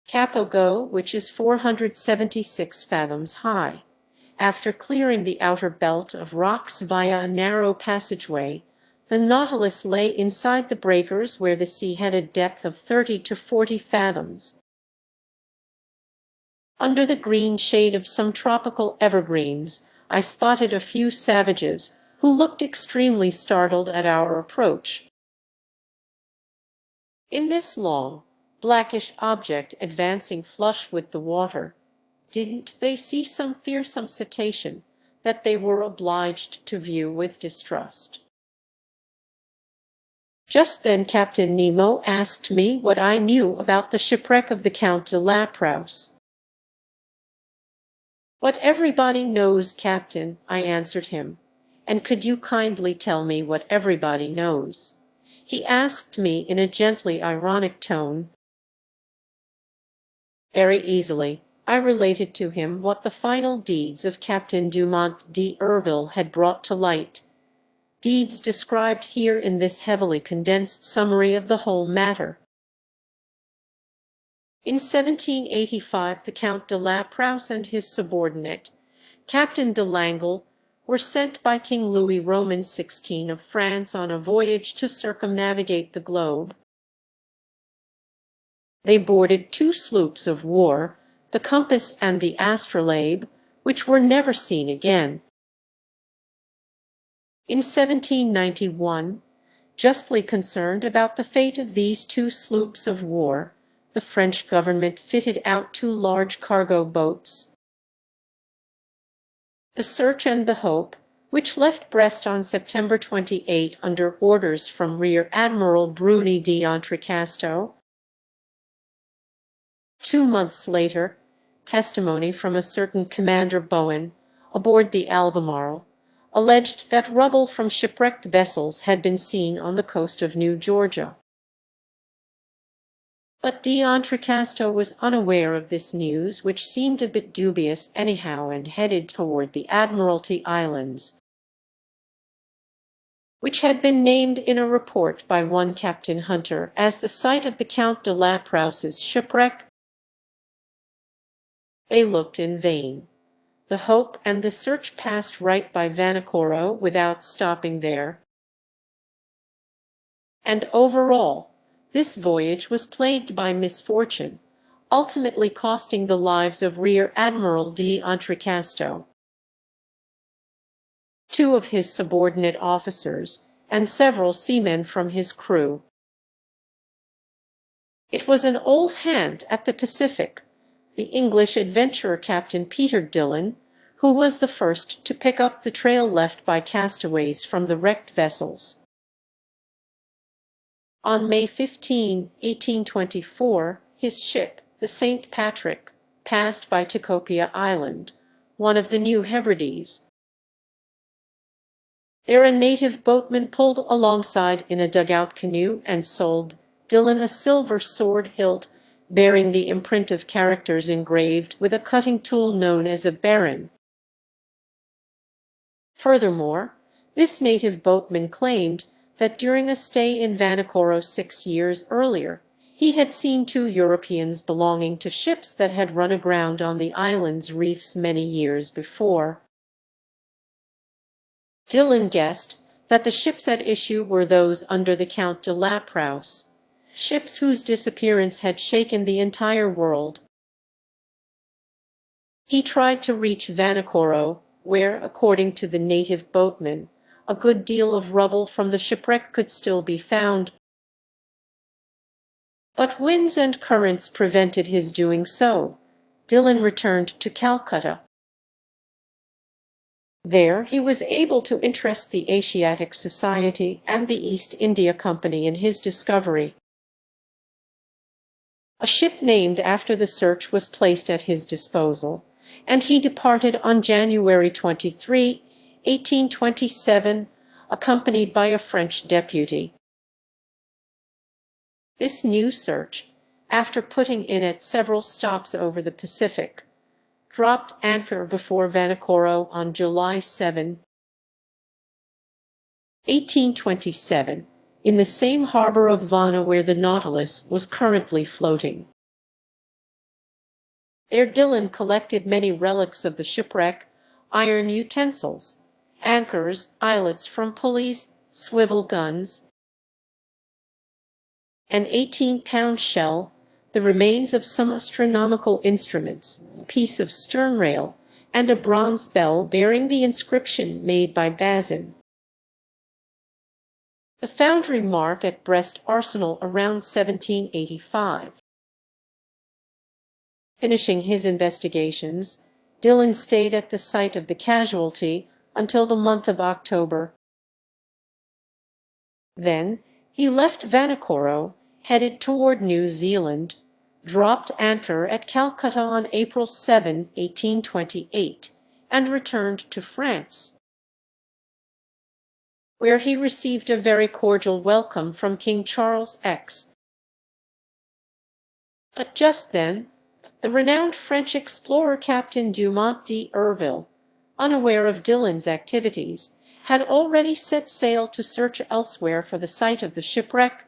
Capogo, which is 476 fathoms high. After clearing the outer belt of rocks via a narrow passageway, the Nautilus lay inside the breakers where the sea had a depth of 30 to 40 fathoms. Under the green shade of some tropical evergreens, I spotted a few savages who looked extremely startled at our approach. In this long, blackish object advancing flush with the water, didn't they see some fearsome cetacean that they were obliged to view with distrust? Just then Captain Nemo asked me what I knew about the shipwreck of the Count de la Prouse. "What everybody knows, Captain," I answered him. "And could you kindly tell me what everybody knows?" he asked me in a gently ironic tone. Very easily. I related to him what the final deeds of Captain Dumont d'Urville had brought to light, deeds described here in this heavily condensed summary of the whole matter. In 1785 the Count de la Prouse and his subordinate, Captain de Langle, were sent by King Louis Roman XVI of France on a voyage to circumnavigate the globe. They boarded 2 sloops of war, the Compass and the Astrolabe, which were never seen again. In 1791, justly concerned about the fate of these 2 sloops of war, the French government fitted out 2 large cargo boats, the Search and the Hope, which left Brest on September 28 under orders from Rear Admiral Bruni d'Entrecasteaux. 2 months later, testimony from a certain Commander Bowen, aboard the Albemarle, alleged that rubble from shipwrecked vessels had been seen on the coast of New Georgia. But d'Entrecasteaux was unaware of this news, which seemed a bit dubious anyhow, and headed toward the Admiralty Islands, which had been named in a report by one Captain Hunter as the site of the Count de la Prouse's shipwreck. They looked in vain. The Hope and the Search passed right by Vanikoro without stopping there. And overall, this voyage was plagued by misfortune, ultimately costing the lives of Rear Admiral d'Entrecasteaux, 2 of his subordinate officers, and several seamen from his crew. It was an old hand at the Pacific, the English adventurer Captain Peter Dillon, who was the first to pick up the trail left by castaways from the wrecked vessels. On May 15, 1824, his ship, the St. Patrick, passed by Tikopia Island, one of the New Hebrides. There a native boatman pulled alongside in a dugout canoe and sold Dillon a silver sword hilt bearing the imprint of characters engraved with a cutting tool known as a baron. Furthermore, this native boatman claimed that during a stay in Vanikoro 6 years earlier, he had seen 2 Europeans belonging to ships that had run aground on the island's reefs many years before. Dillon guessed that the ships at issue were those under the Count de la Prouse, ships whose disappearance had shaken the entire world. He tried to reach Vanikoro, where, according to the native boatman, a good deal of rubble from the shipwreck could still be found. But winds and currents prevented his doing so. Dillon returned to Calcutta. There he was able to interest the Asiatic Society and the East India Company in his discovery. A ship named after the Search was placed at his disposal, and he departed on January 23, 1827, accompanied by a French deputy. This new Search, after putting in at several stops over the Pacific, dropped anchor before Vanikoro on July 7, 1827, in the same harbor of Vana where the Nautilus was currently floating. There Dillon collected many relics of the shipwreck, iron utensils, anchors, eyelets from pulleys, swivel guns, an 18-pound shell, the remains of some astronomical instruments, a piece of stern rail, and a bronze bell bearing the inscription made by Bazin. The foundry mark at Brest Arsenal around 1785. Finishing his investigations, Dillon stayed at the site of the casualty until the month of October. Then he left Vanikoro, headed toward New Zealand, dropped anchor at Calcutta on April 7, 1828, and returned to France, where he received a very cordial welcome from King Charles X. But just then, the renowned French explorer Captain Dumont d'Urville, unaware of Dillon's activities, had already set sail to search elsewhere for the site of the shipwreck.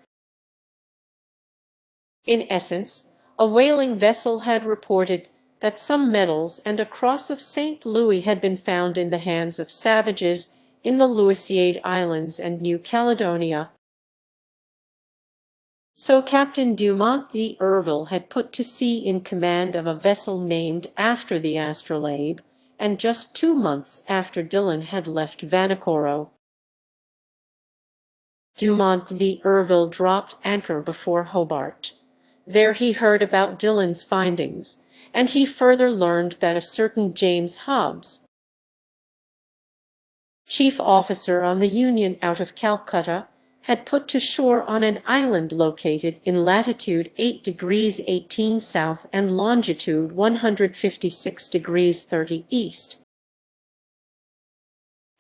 In essence, a whaling vessel had reported that some medals and a cross of St. Louis had been found in the hands of savages in the Louisiade Islands and New Caledonia. So Captain Dumont d'Urville had put to sea in command of a vessel named after the astrolabe, and just 2 months after Dillon had left Vanikoro. Dumont d'Urville dropped anchor before Hobart. There he heard about Dillon's findings, and he further learned that a certain James Hobbs, chief officer on the Union out of Calcutta, had put to shore on an island located in latitude 8 degrees 18 south and longitude 156 degrees 30 east,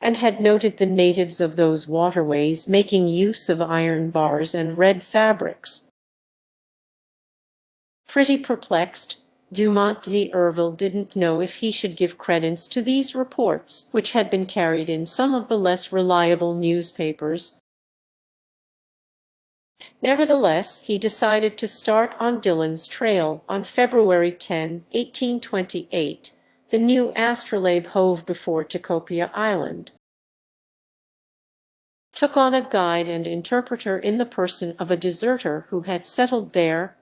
and had noted the natives of those waterways making use of iron bars and red fabrics. Pretty perplexed, Dumont d'Urville didn't know if he should give credence to these reports, which had been carried in some of the less reliable newspapers. Nevertheless, he decided to start on Dillon's trail. On February 10, 1828, the new astrolabe hove before Tikopia Island, took on a guide and interpreter in the person of a deserter who had settled there,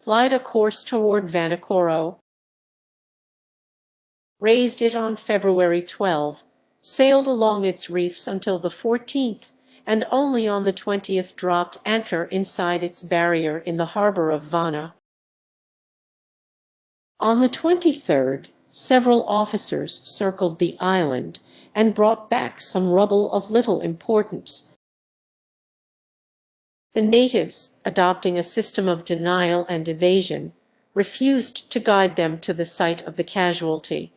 plied a course toward Vanikoro, raised it on February 12, sailed along its reefs until the 14th, and only on the 20th dropped anchor inside its barrier in the harbor of Vana. On the 23rd, several officers circled the island and brought back some rubble of little importance. The natives, adopting a system of denial and evasion, refused to guide them to the site of the casualty.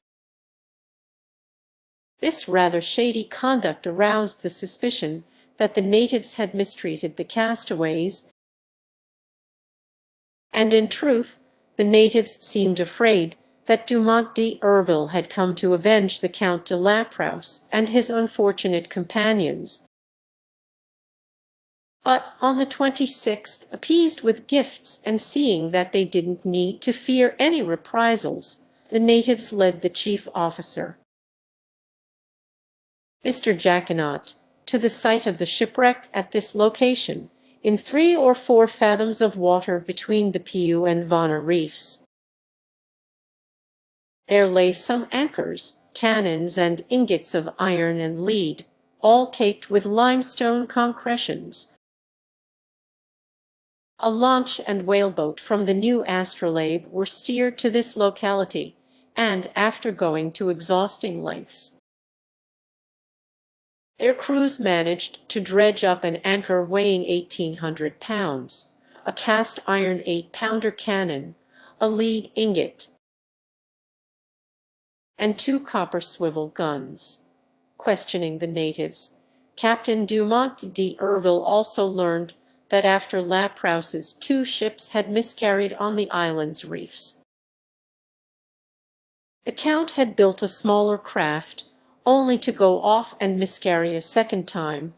This rather shady conduct aroused the suspicion that the natives had mistreated the castaways, and in truth, the natives seemed afraid that Dumont d'Urville had come to avenge the Count de Laprouse and his unfortunate companions. But on the 26th, appeased with gifts and seeing that they didn't need to fear any reprisals, the natives led the chief officer, Mr. Jackanaut, to the site of the shipwreck at this location, in 3 or 4 fathoms of water between the Piu and Vana reefs. There lay some anchors, cannons, and ingots of iron and lead, all caked with limestone concretions. A launch and whaleboat from the new astrolabe were steered to this locality, and, after going to exhausting lengths, their crews managed to dredge up an anchor weighing 1,800 pounds, a cast-iron 8-pounder cannon, a lead ingot, and 2 copper swivel guns. Questioning the natives, Captain Dumont d'Urville also learned that after Laprouse's 2 ships had miscarried on the island's reefs, the Count had built a smaller craft, only to go off and miscarry a second time.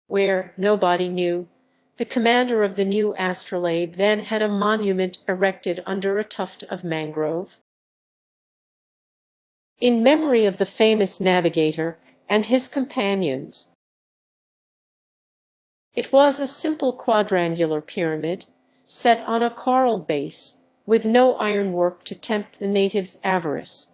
Where, nobody knew, the commander of the new astrolabe then had a monument erected under a tuft of mangrove, in memory of the famous navigator and his companions. It was a simple quadrangular pyramid, set on a coral base, with no ironwork to tempt the natives' avarice.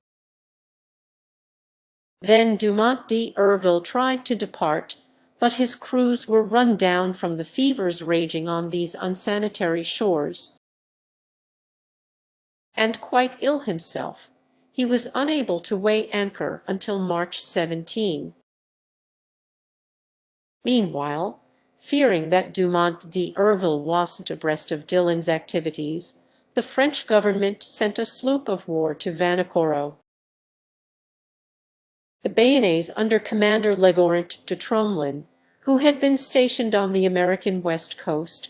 Then Dumont d'Urville tried to depart, but his crews were run down from the fevers raging on these unsanitary shores, and quite ill himself, he was unable to weigh anchor until March 17. Meanwhile, fearing that Dumont d'Urville wasn't abreast of Dillon's activities, the French government sent a sloop of war to Vanikoro. The Bayonnaise under Commander Legourant de Tromelin, who had been stationed on the American west coast,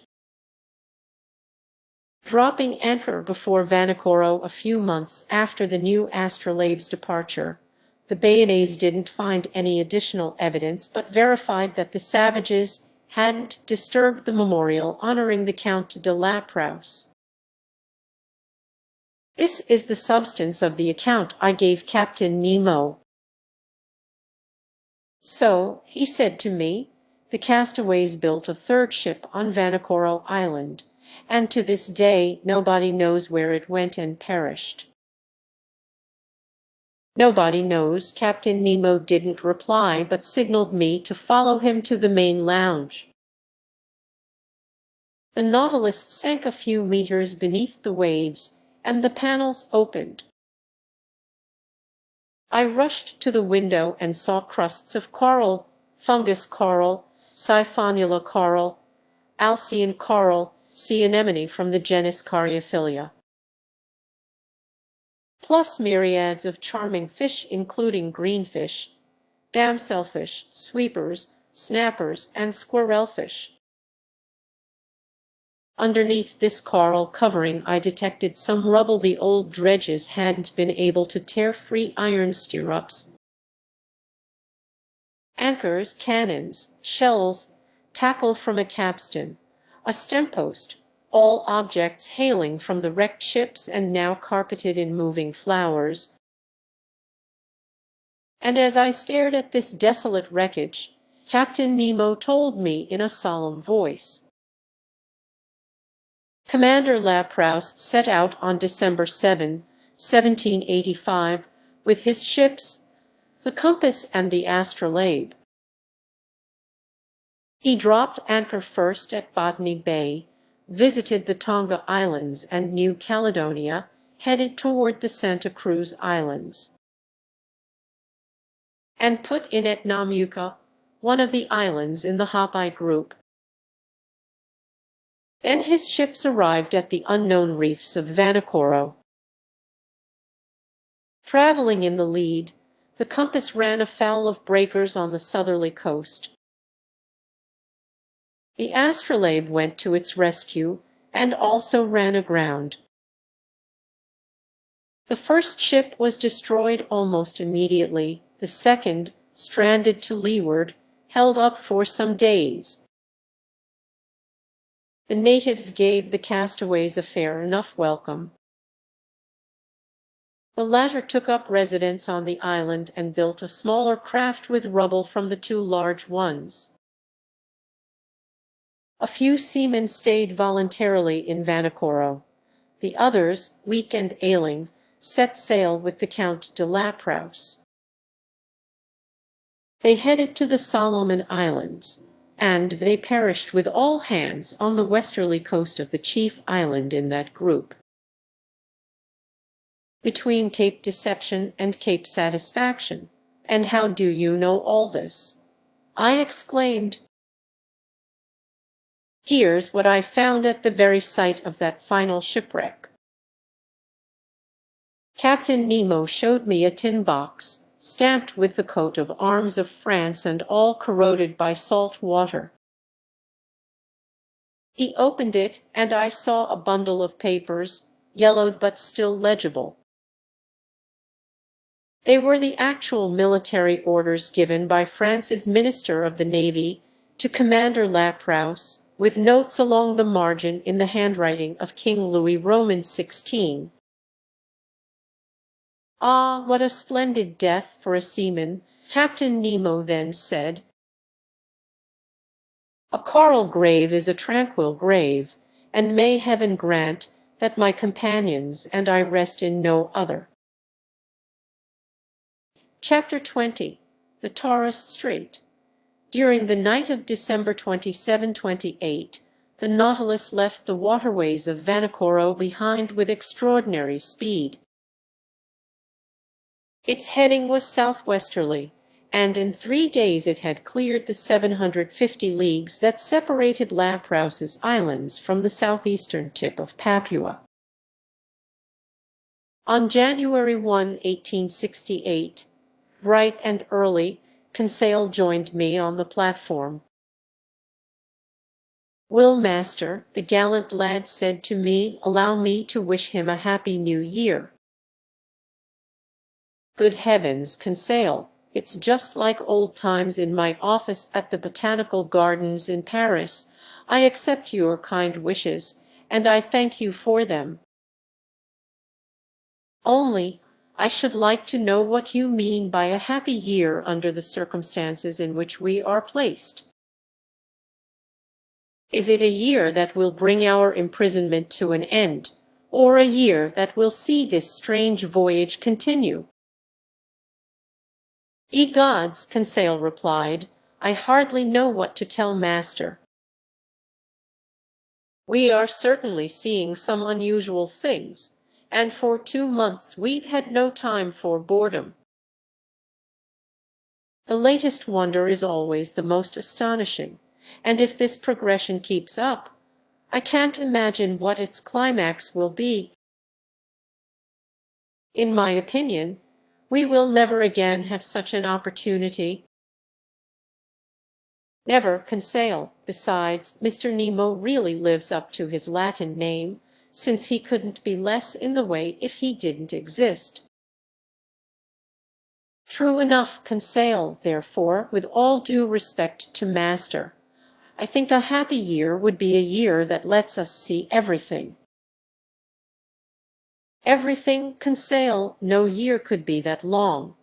dropping anchor before Vanikoro a few months after the new astrolabe's departure, the Bayonnaise didn't find any additional evidence but verified that the savages hadn't disturbed the memorial honoring the Count de Laprouse. "This is the substance of the account I gave Captain Nemo. So, he said to me, the castaways built a 3rd ship on Vanikoro Island, and to this day nobody knows where it went and perished." "Nobody knows." Captain Nemo didn't reply but signaled me to follow him to the main lounge. The Nautilus sank a few meters beneath the waves, and the panels opened. I rushed to the window and saw crusts of coral, fungus coral, siphonula coral, Alcyon coral, sea anemone from the genus Caryophylla, plus myriads of charming fish including greenfish, damselfish, sweepers, snappers, and squirrelfish. Underneath this coral covering I detected some rubble the old dredges hadn't been able to tear free: iron stirrups, anchors, cannons, shells, tackle from a capstan, a stempost, all objects hailing from the wrecked ships and now carpeted in moving flowers. And as I stared at this desolate wreckage, Captain Nemo told me in a solemn voice. Commander Laprouse set out on December 7, 1785, with his ships, the Compass and the Astrolabe. He dropped anchor first at Botany Bay, visited the Tonga Islands and New Caledonia, headed toward the Santa Cruz Islands, and put in at Namuka, one of the islands in the Hapai group. Then his ships arrived at the unknown reefs of Vanikoro. Traveling in the lead, the Compass ran afoul of breakers on the southerly coast. The Astrolabe went to its rescue and also ran aground. The first ship was destroyed almost immediately. The second, stranded to leeward, held up for some days. The natives gave the castaways a fair enough welcome. The latter took up residence on the island and built a smaller craft with rubble from the two large ones. A few seamen stayed voluntarily in Vanikoro. The others, weak and ailing, set sail with the Count de Laprouse. They headed to the Solomon Islands, and they perished with all hands on the westerly coast of the chief island in that group, between Cape Deception and Cape Satisfaction. And how do you know all this? I exclaimed. Here's what I found at the very site of that final shipwreck. Captain Nemo showed me a tin box, stamped with the coat of arms of France and all corroded by salt water. He opened it, and I saw a bundle of papers, yellowed but still legible. They were the actual military orders given by France's Minister of the Navy to Commander Laprouse, with notes along the margin in the handwriting of King Louis Roman XVI. Ah, what a splendid death for a seaman, Captain Nemo then said. A coral grave is a tranquil grave, and may Heaven grant that my companions and I rest in no other. Chapter 20. The Torres Strait. During the night of December 27-28, the Nautilus left the waterways of Vanikoro behind with extraordinary speed. Its heading was southwesterly, and in 3 days it had cleared the 750 leagues that separated Laprouse's Islands from the southeastern tip of Papua. On January 1, 1868, bright and early, Conseil joined me on the platform. "Will master," the gallant lad said to me, "allow me to wish him a happy new year?" Good heavens, Conseil, it's just like old times in my office at the Botanical Gardens in Paris. I accept your kind wishes, and I thank you for them. Only, I should like to know what you mean by a happy year under the circumstances in which we are placed. Is it a year that will bring our imprisonment to an end, or a year that will see this strange voyage continue? Ye gods, Conseil replied, I hardly know what to tell master. We are certainly seeing some unusual things, and for 2 months we've had no time for boredom. The latest wonder is always the most astonishing, and if this progression keeps up, I can't imagine what its climax will be. In my opinion, we will never again have such an opportunity. Never, Conseil. Besides, Mr. Nemo really lives up to his Latin name, since he couldn't be less in the way if he didn't exist. True enough, Conseil. Therefore, with all due respect to Master, I think a happy year would be a year that lets us see everything. Everything, Conseil. No year could be that long.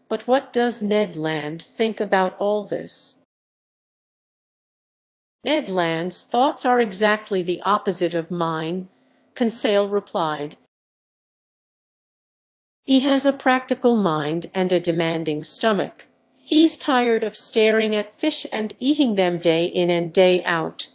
But what does Ned Land think about all this? Ned Land's thoughts are exactly the opposite of mine, Conseil replied. He has a practical mind and a demanding stomach. He's tired of staring at fish and eating them day in and day out.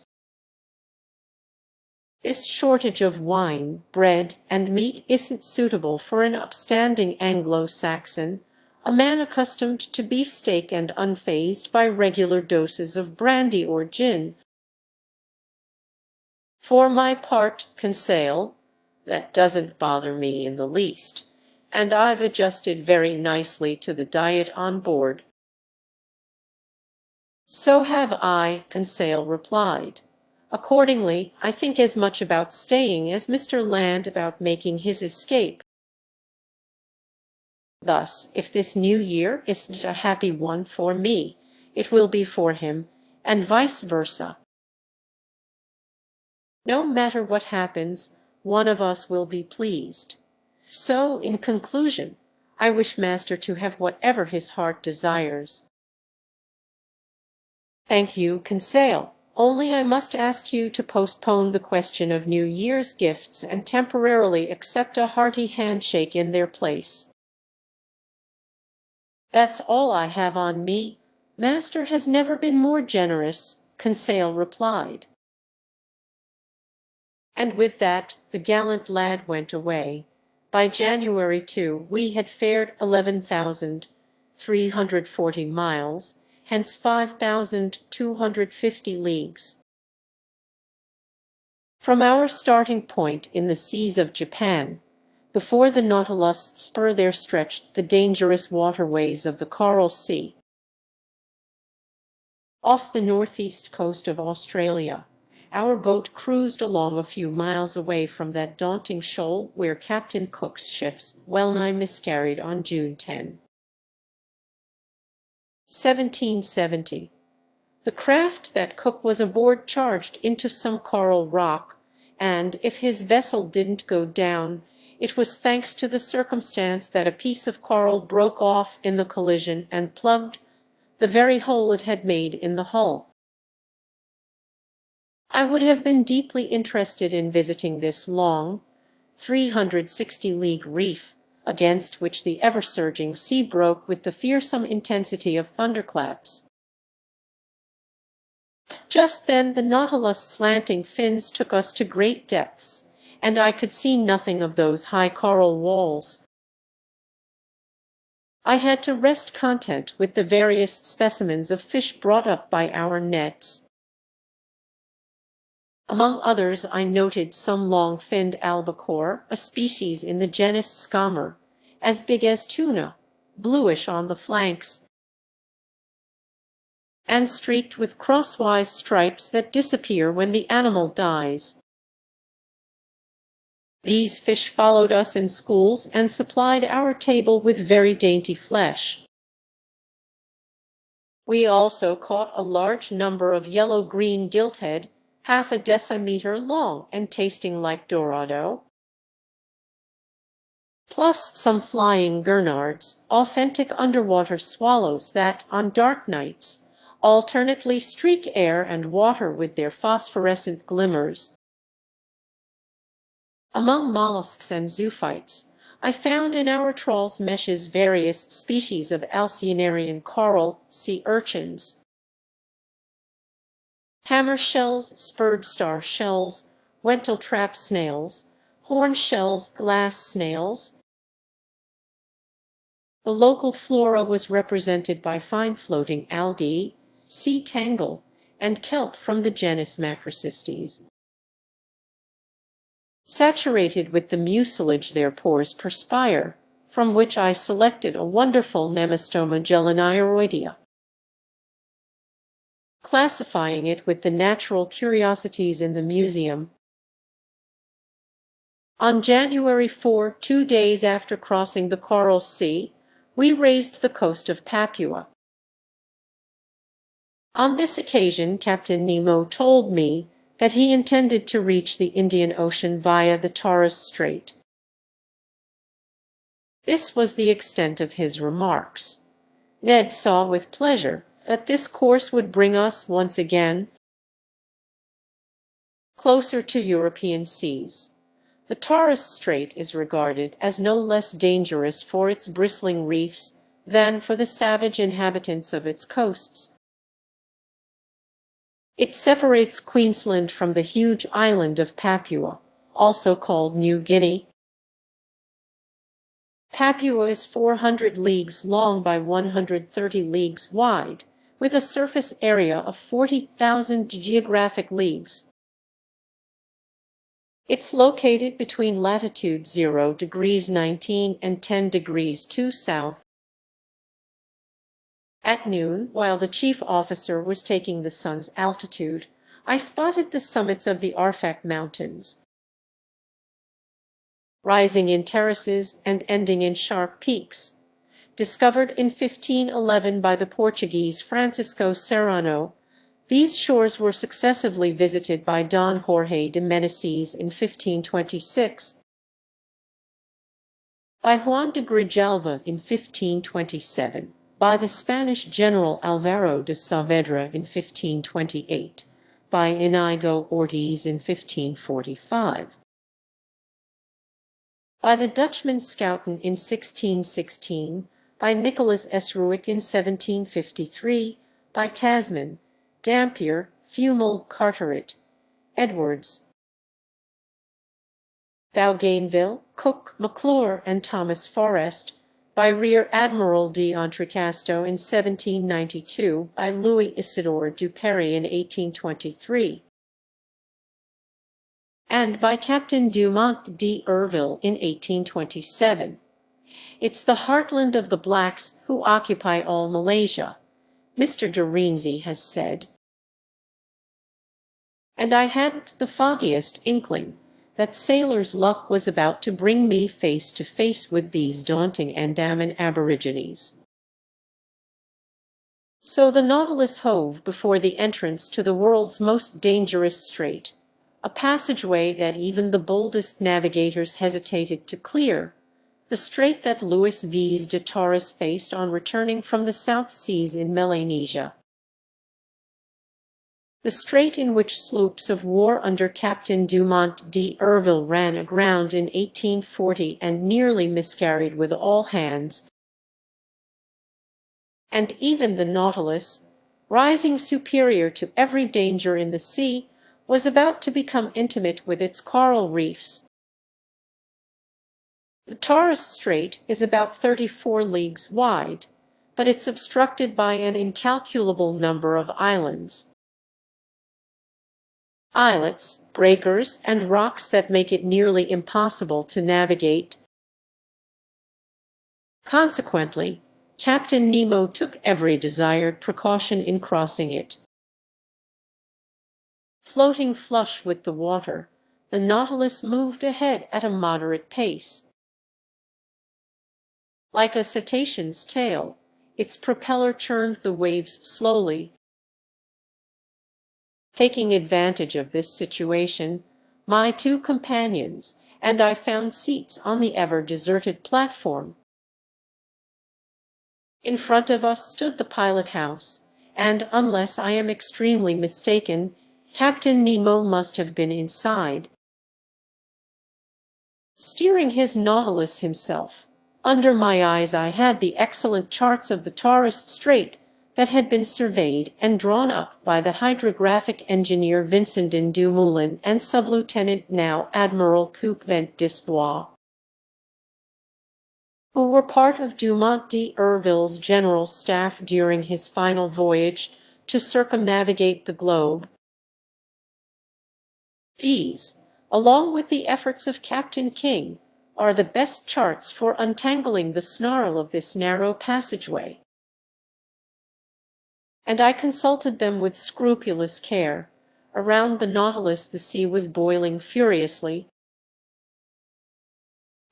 This shortage of wine, bread, and meat isn't suitable for an upstanding Anglo-Saxon, a man accustomed to beefsteak and unfazed by regular doses of brandy or gin. For my part, Conseil, that doesn't bother me in the least, and I've adjusted very nicely to the diet on board. So have I, Conseil replied. Accordingly, I think as much about staying as Mr. Land about making his escape. Thus, if this new year isn't a happy one for me, it will be for him, and vice versa. No matter what happens, one of us will be pleased. So, in conclusion, I wish Master to have whatever his heart desires. Thank you, Conseil. Only I must ask you to postpone the question of New Year's gifts and temporarily accept a hearty handshake in their place. That's all I have on me. Master has never been more generous, Conseil replied. And with that, the gallant lad went away. By January 2, we had fared 11,340 miles, hence 5,250 leagues. From our starting point in the seas of Japan, before the Nautilus spur there stretched the dangerous waterways of the Coral Sea. Off the northeast coast of Australia, our boat cruised along a few miles away from that daunting shoal where Captain Cook's ships well-nigh miscarried on June 10, 1770. The craft that Cook was aboard charged into some coral rock, and if his vessel didn't go down, it was thanks to the circumstance that a piece of coral broke off in the collision and plugged the very hole it had made in the hull. I would have been deeply interested in visiting this long, 360-league reef, against which the ever-surging sea broke with the fearsome intensity of thunderclaps. Just then the Nautilus' slanting fins took us to great depths, and I could see nothing of those high coral walls. I had to rest content with the various specimens of fish brought up by our nets. Among others I noted some long-finned albacore, a species in the genus Scomber, as big as tuna, bluish on the flanks, and streaked with crosswise stripes that disappear when the animal dies. These fish followed us in schools and supplied our table with very dainty flesh. We also caught a large number of yellow-green gilthead, half a decimeter long and tasting like dorado, plus some flying gurnards, authentic underwater swallows that, on dark nights, alternately streak air and water with their phosphorescent glimmers. Among mollusks and zoophytes, I found in our trawls meshes various species of alcyonarian coral sea urchins, hammer shells, spurred star shells, wenteltrap snails, horn shells, glass snails, The local flora was represented by fine floating algae, sea tangle, and kelp from the genus Macrocystes. Saturated with the mucilage their pores perspire, from which I selected a wonderful Nemastoma gelanioroidea, classifying it with the natural curiosities in the museum. On January 4, 2 days after crossing the Coral Sea, we raised the coast of Papua. On this occasion, Captain Nemo told me that he intended to reach the Indian Ocean via the Torres Strait. This was the extent of his remarks. Ned saw with pleasure that this course would bring us once again closer to European seas. The Torres Strait is regarded as no less dangerous for its bristling reefs than for the savage inhabitants of its coasts. It separates Queensland from the huge island of Papua, also called New Guinea. Papua is 400 leagues long by 130 leagues wide, with a surface area of 40,000 geographic leagues. It's located between latitude 0 degrees 19 and 10 degrees 2 south. At noon, while the chief officer was taking the sun's altitude, I spotted the summits of the Arfak Mountains, rising in terraces and ending in sharp peaks. Discovered in 1511 by the Portuguese Francisco Serrano, these shores were successively visited by Don Jorge de Meneses in 1526, by Juan de Grijalva in 1527, by the Spanish general Alvaro de Saavedra in 1528, by Inigo Ortiz in 1545, by the Dutchman Schouten in 1616, by Nicholas Esruik in 1753, by Tasman, Dampier, Fumel, Carteret, Edwards, Bougainville, Cook, McClure, and Thomas Forrest, by Rear Admiral d'Entrecasteaux in 1792, by Louis Isidore Duperrey in 1823, and by Captain Dumont d'Urville in 1827. It's the heartland of the blacks who occupy all Malaysia, Mr. de Renzi has said. And I hadn't the foggiest inkling that sailors' luck was about to bring me face to face with these daunting Andaman aborigines. So the Nautilus hove before the entrance to the world's most dangerous strait, a passageway that even the boldest navigators hesitated to clear, the strait that Luis Vaz de Torres faced on returning from the South Seas in Melanesia. The strait in which sloops of war under Captain Dumont d'Urville ran aground in 1840 and nearly miscarried with all hands. And even the Nautilus, rising superior to every danger in the sea, was about to become intimate with its coral reefs. The Torres Strait is about 34 leagues wide, but it's obstructed by an incalculable number of islands. Islets, breakers, and rocks that make it nearly impossible to navigate. Consequently, Captain Nemo took every desired precaution in crossing it. Floating flush with the water, the Nautilus moved ahead at a moderate pace. Like a cetacean's tail, its propeller churned the waves slowly. Taking advantage of this situation, my two companions and I found seats on the ever-deserted platform. In front of us stood the pilot house, and unless I am extremely mistaken, Captain Nemo must have been inside, steering his Nautilus himself. Under my eyes I had the excellent charts of the Torres Strait that had been surveyed and drawn up by the hydrographic engineer Vincendin Dumoulin and Sub-Lieutenant now Admiral Coupvent Disbois. who were part of Dumont d'Urville's general staff during his final voyage to circumnavigate the globe. These, along with the efforts of Captain King, are the best charts for untangling the snarl of this narrow passageway. And I consulted them with scrupulous care. Around the Nautilus the sea was boiling furiously.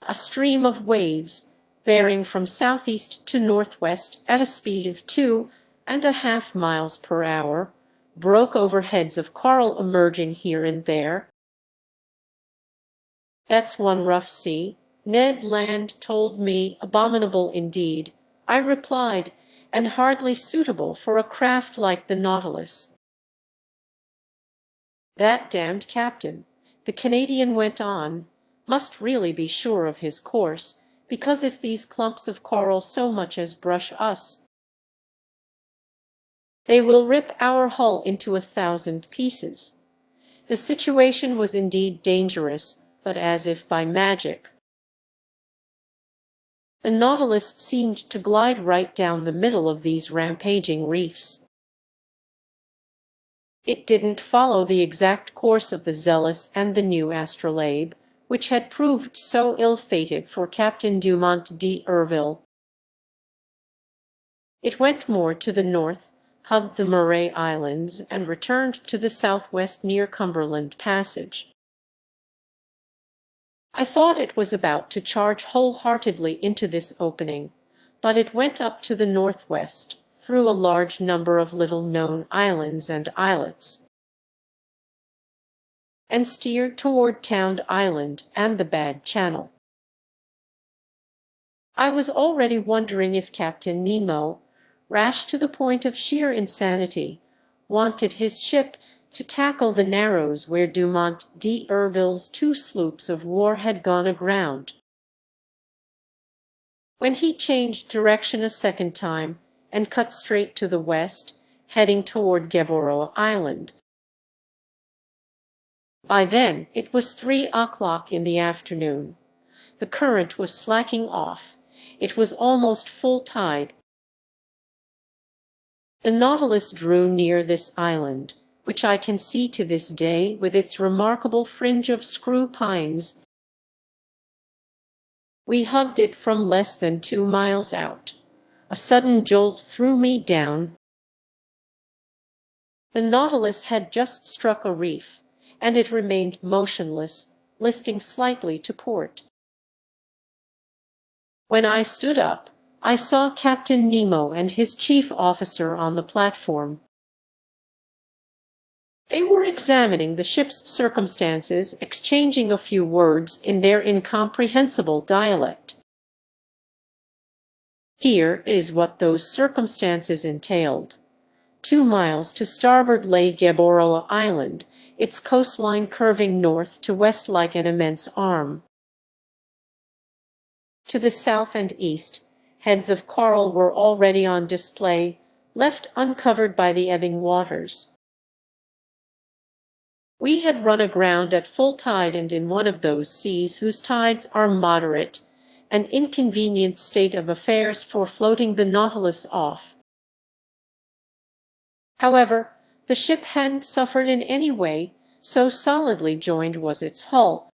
A stream of waves, bearing from southeast to northwest at a speed of 2.5 miles per hour, broke over heads of coral emerging here and there. "That's one rough sea," Ned Land told me. "Abominable indeed," I replied, "and hardly suitable for a craft like the Nautilus." "That damned captain," the Canadian went on, "must really be sure of his course, because if these clumps of coral so much as brush us, they will rip our hull into 1,000 pieces." The situation was indeed dangerous, but as if by magic, the Nautilus seemed to glide right down the middle of these rampaging reefs. It didn't follow the exact course of the Zealous and the new astrolabe, which had proved so ill-fated for Captain Dumont d'Urville. It went more to the north, hugged the Murray Islands, and returned to the southwest near Cumberland Passage. I thought it was about to charge wholeheartedly into this opening, but it went up to the northwest, through a large number of little-known islands and islets, and steered toward Town Island and the Bad Channel. I was already wondering if Captain Nemo, rash to the point of sheer insanity, wanted his ship to tackle the Narrows where Dumont d'Urville's 2 sloops of war had gone aground, when he changed direction a second time and cut straight to the west, heading toward Gueboroa Island. By then it was 3 o'clock in the afternoon. The current was slacking off. It was almost full tide. The Nautilus drew near this island, which I can see to this day with its remarkable fringe of screw pines. We hugged it from less than 2 miles out. A sudden jolt threw me down. The Nautilus had just struck a reef, and it remained motionless, listing slightly to port. When I stood up, I saw Captain Nemo and his chief officer on the platform. They were examining the ship's circumstances, exchanging a few words in their incomprehensible dialect. Here is what those circumstances entailed. 2 miles to starboard lay Gueboroa Island, its coastline curving north to west like an immense arm. To the south and east, heads of coral were already on display, left uncovered by the ebbing waters. We had run aground at full tide and in one of those seas whose tides are moderate, an inconvenient state of affairs for floating the Nautilus off. However, the ship hadn't suffered in any way, so solidly joined was its hull.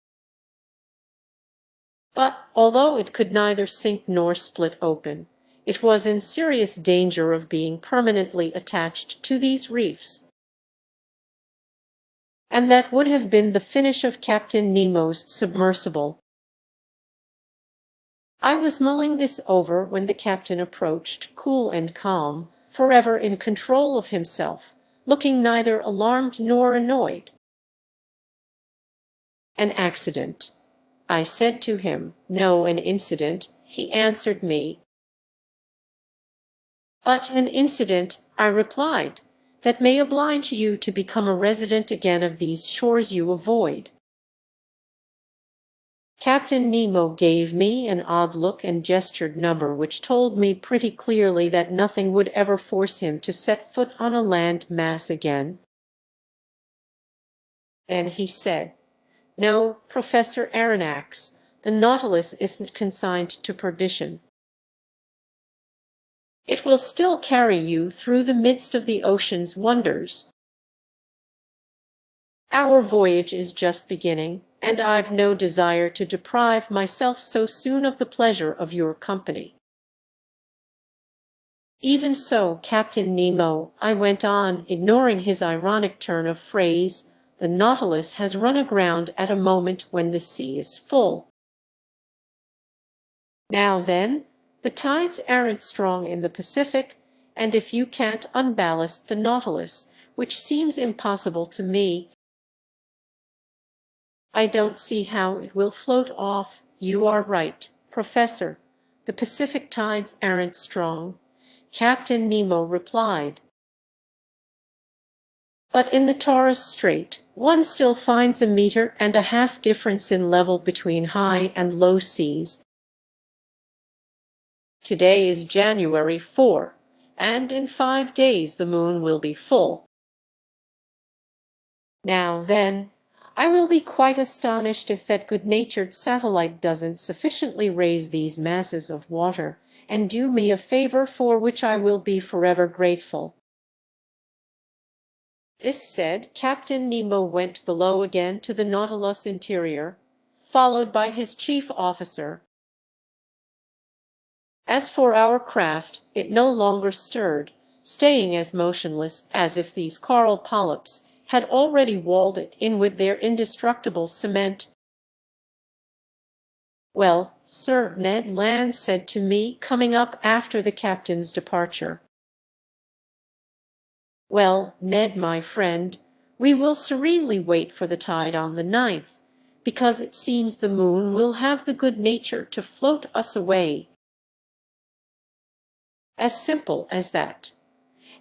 But, although it could neither sink nor split open, it was in serious danger of being permanently attached to these reefs. And that would have been the finish of Captain Nemo's submersible. I was mulling this over when the captain approached, cool and calm, forever in control of himself, looking neither alarmed nor annoyed. "An accident," I said to him. "No, an incident," he answered me. "But an incident," I replied, "that may oblige you to become a resident again of these shores you avoid." Captain Nemo gave me an odd look and gestured number which told me pretty clearly that nothing would ever force him to set foot on a land mass again. Then he said, "No, Professor Aronnax, the Nautilus isn't consigned to perdition. It will still carry you through the midst of the ocean's wonders. Our voyage is just beginning, and I've no desire to deprive myself so soon of the pleasure of your company. Even so, Captain Nemo, I went on, ignoring his ironic turn of phrase, the Nautilus has run aground at a moment when the sea is full. Now then, the tides aren't strong in the Pacific, and if you can't unballast the Nautilus, which seems impossible to me, I don't see how it will float off. You are right, Professor. The Pacific tides aren't strong, Captain Nemo replied. But in the Torres Strait, one still finds a 1.5 meter difference in level between high and low seas. Today is January 4, and in 5 days the moon will be full. Now then, I will be quite astonished if that good-natured satellite doesn't sufficiently raise these masses of water and do me a favor for which I will be forever grateful. This said, Captain Nemo went below again to the Nautilus interior, followed by his chief officer. As for our craft, it no longer stirred, staying as motionless as if these coral polyps had already walled it in with their indestructible cement. "Well, sir," Ned Land said to me, coming up after the captain's departure. "Well, Ned, my friend, we will serenely wait for the tide on the 9th, because it seems the moon will have the good nature to float us away." As simple as that.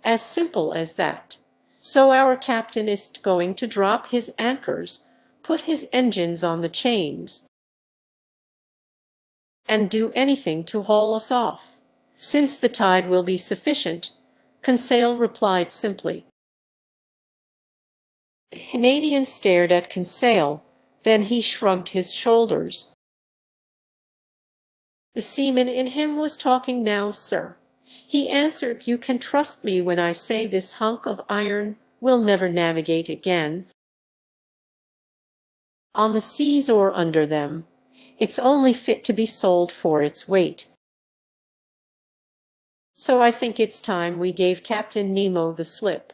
As simple as that. So our captain is going to drop his anchors, put his engines on the chains, and do anything to haul us off, since the tide will be sufficient, Conseil replied simply. The Canadian stared at Conseil, then he shrugged his shoulders. The seaman in him was talking now, sir. He answered, "You can trust me when I say this hunk of iron will never navigate again on the seas or under them. It's only fit to be sold for its weight." So I think it's time we gave Captain Nemo the slip.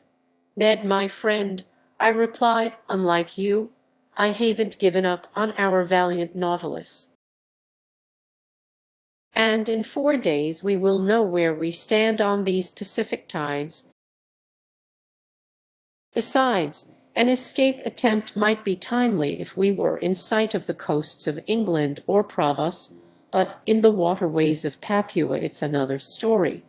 "Ned, my friend," I replied, "unlike you, I haven't given up on our valiant Nautilus. And in 4 days we will know where we stand on these Pacific tides. Besides, an escape attempt might be timely if we were in sight of the coasts of England or Provence, but in the waterways of Papua it's another story.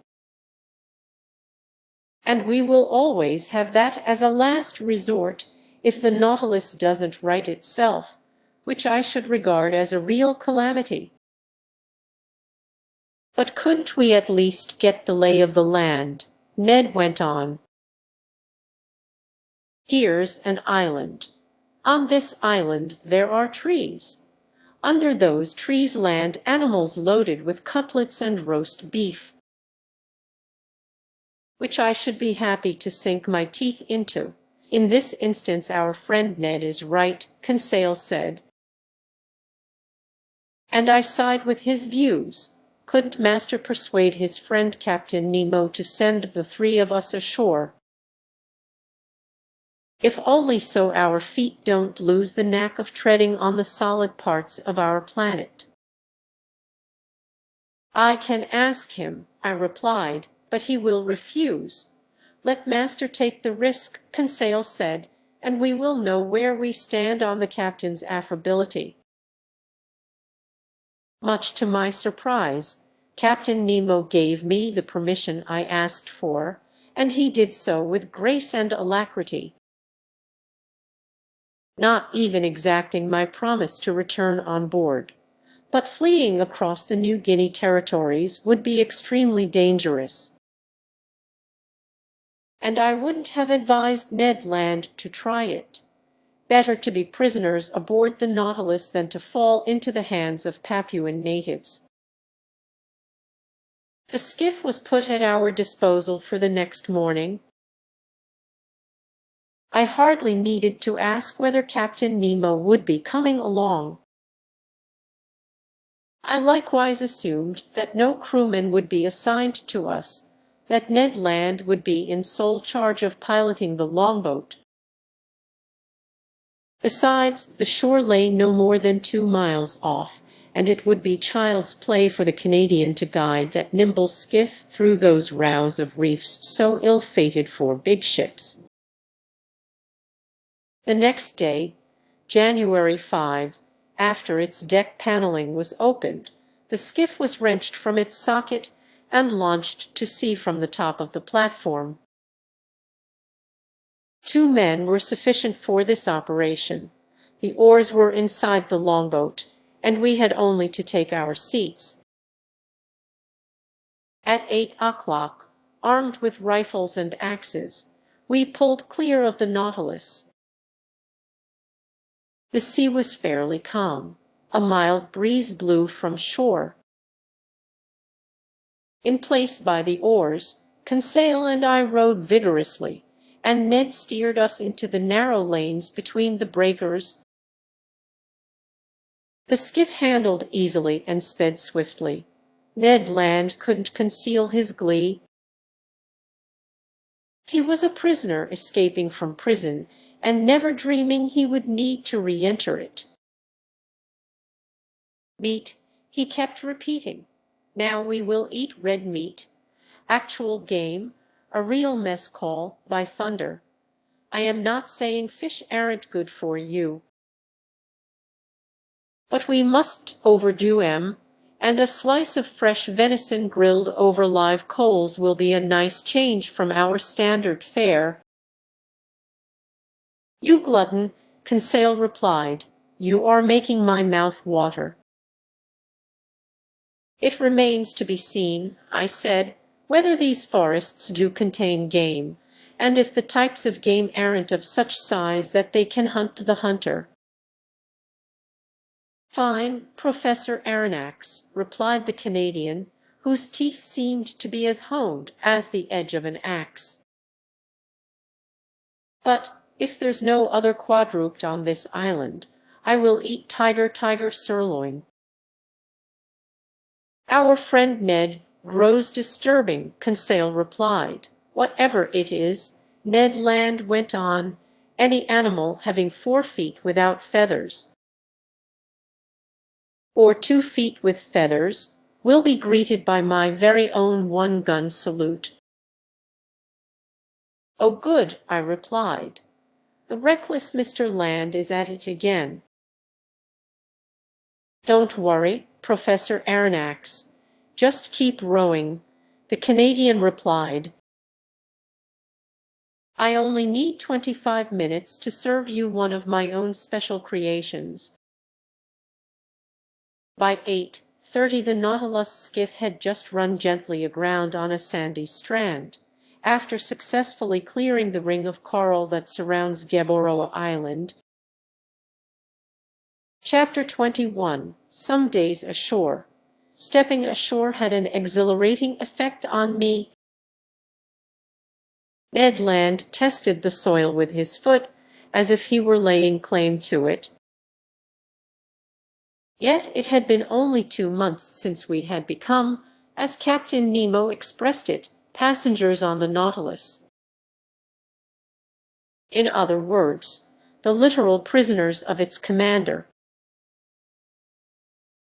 And we will always have that as a last resort if the Nautilus doesn't right itself, which I should regard as a real calamity." "But couldn't we at least get the lay of the land?" Ned went on. "Here's an island. On this island there are trees. Under those trees land animals loaded with cutlets and roast beef, which I should be happy to sink my teeth into. In this instance our friend Ned is right," Conseil said. And I side with his views. Couldn't Master persuade his friend Captain Nemo to send the 3 of us ashore? If only so our feet don't lose the knack of treading on the solid parts of our planet. "I can ask him," I replied, "but he will refuse." "Let Master take the risk," Conseil said, "and we will know where we stand on the captain's affability." Much to my surprise, Captain Nemo gave me the permission I asked for, and he did so with grace and alacrity, not even exacting my promise to return on board. But fleeing across the New Guinea territories would be extremely dangerous, and I wouldn't have advised Ned Land to try it. Better to be prisoners aboard the Nautilus than to fall into the hands of Papuan natives. The skiff was put at our disposal for the next morning. I hardly needed to ask whether Captain Nemo would be coming along. I likewise assumed that no crewman would be assigned to us, that Ned Land would be in sole charge of piloting the longboat. Besides, the shore lay no more than 2 miles off, and it would be child's play for the Canadian to guide that nimble skiff through those rows of reefs so ill-fated for big ships. The next day, January 5, after its deck paneling was opened, the skiff was wrenched from its socket and launched to sea from the top of the platform. 2 men were sufficient for this operation. The oars were inside the longboat, and we had only to take our seats. At 8 o'clock, armed with rifles and axes, we pulled clear of the Nautilus. The sea was fairly calm. A mild breeze blew from shore. In place by the oars, Conseil and I rowed vigorously, and Ned steered us into the narrow lanes between the breakers. The skiff handled easily and sped swiftly. Ned Land couldn't conceal his glee. He was a prisoner escaping from prison, and never dreaming he would need to re-enter it. Meat, he kept repeating. Now we will eat red meat. Actual game, a real mess call, by thunder. I am not saying fish aren't good for you. But we must overdo 'em, and a slice of fresh venison grilled over live coals will be a nice change from our standard fare. You glutton, Conseil replied, you are making my mouth water. It remains to be seen, I said, whether these forests do contain game, and if the types of game aren't of such size that they can hunt the hunter. Fine, Professor Aronnax, replied the Canadian, whose teeth seemed to be as honed as the edge of an axe. But if there's no other quadruped on this island, I will eat tiger sirloin. Our friend Ned grows disturbing, Conseil replied. Whatever it is, Ned Land went on, any animal having 4 feet without feathers, or 2 feet with feathers, will be greeted by my very own 1-gun salute. Oh, good, I replied. The reckless Mr. Land is at it again. Don't worry, Professor Aronnax. Just keep rowing, the Canadian replied. I only need 25 minutes to serve you one of my own special creations. By 8:30 the Nautilus skiff had just run gently aground on a sandy strand, after successfully clearing the ring of coral that surrounds Gueboroa Island. Chapter 21. Some Days Ashore. Stepping ashore had an exhilarating effect on me. Ned Land tested the soil with his foot, as if he were laying claim to it. Yet it had been only 2 months since we had become, as Captain Nemo expressed it, passengers on the Nautilus. In other words, the literal prisoners of its commander.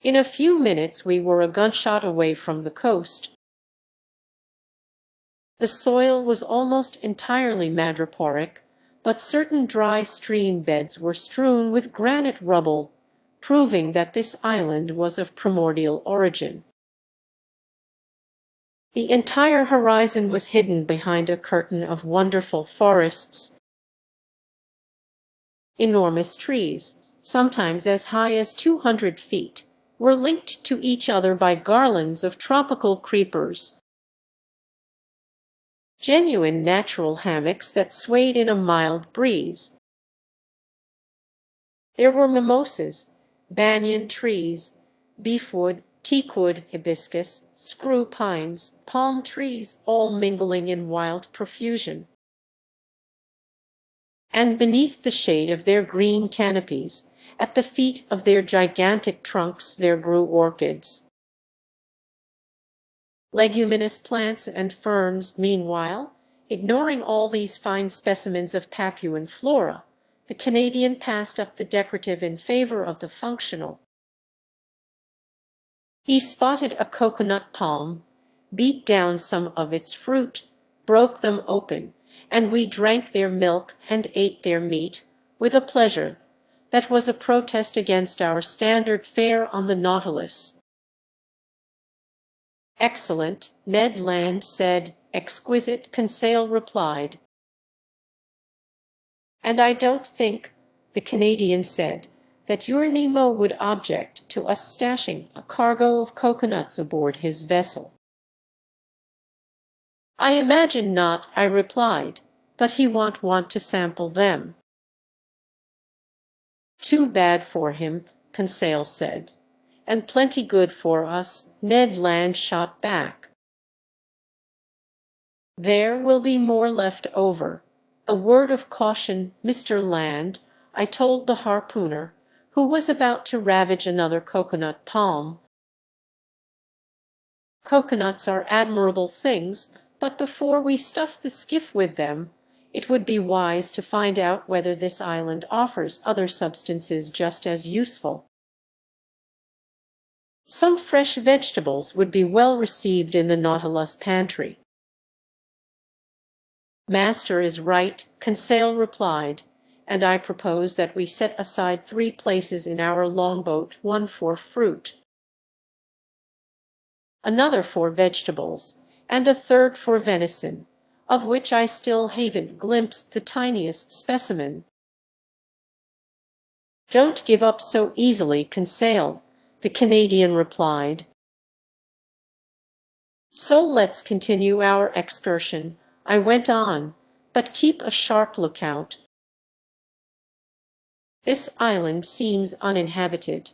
In a few minutes we were a gunshot away from the coast. The soil was almost entirely madreporic, but certain dry stream beds were strewn with granite rubble, proving that this island was of primordial origin. The entire horizon was hidden behind a curtain of wonderful forests. Enormous trees, sometimes as high as 200 feet, were linked to each other by garlands of tropical creepers. Genuine natural hammocks that swayed in a mild breeze. There were mimosas, banyan trees, beefwood, teakwood, hibiscus, screw pines, palm trees, all mingling in wild profusion. And beneath the shade of their green canopies, at the feet of their gigantic trunks, there grew orchids. Leguminous plants and ferns, meanwhile, ignoring all these fine specimens of Papuan flora, the Canadian passed up the decorative in favor of the functional. He spotted a coconut palm, beat down some of its fruit, broke them open, and we drank their milk and ate their meat with a pleasure that was a protest against our standard fare on the Nautilus. Excellent, Ned Land said. Exquisite, Conseil replied. And I don't think, the Canadian said, that your Nemo would object to us stashing a cargo of coconuts aboard his vessel. I imagine not, I replied, but he won't want to sample them. Too bad for him, Conseil said. And plenty good for us, Ned Land shot back. There will be more left over. A word of caution, Mr. Land, I told the harpooner, who was about to ravage another coconut palm. Coconuts are admirable things, but before we stuff the skiff with them, it would be wise to find out whether this island offers other substances just as useful. Some fresh vegetables would be well received in the Nautilus pantry. Master is right, Conseil replied, and I propose that we set aside 3 places in our longboat, 1 for fruit, another for vegetables, and a 3rd for venison, of which I still haven't glimpsed the tiniest specimen. Don't give up so easily, Conseil, the Canadian replied. So let's continue our excursion, I went on, but keep a sharp lookout. This island seems uninhabited,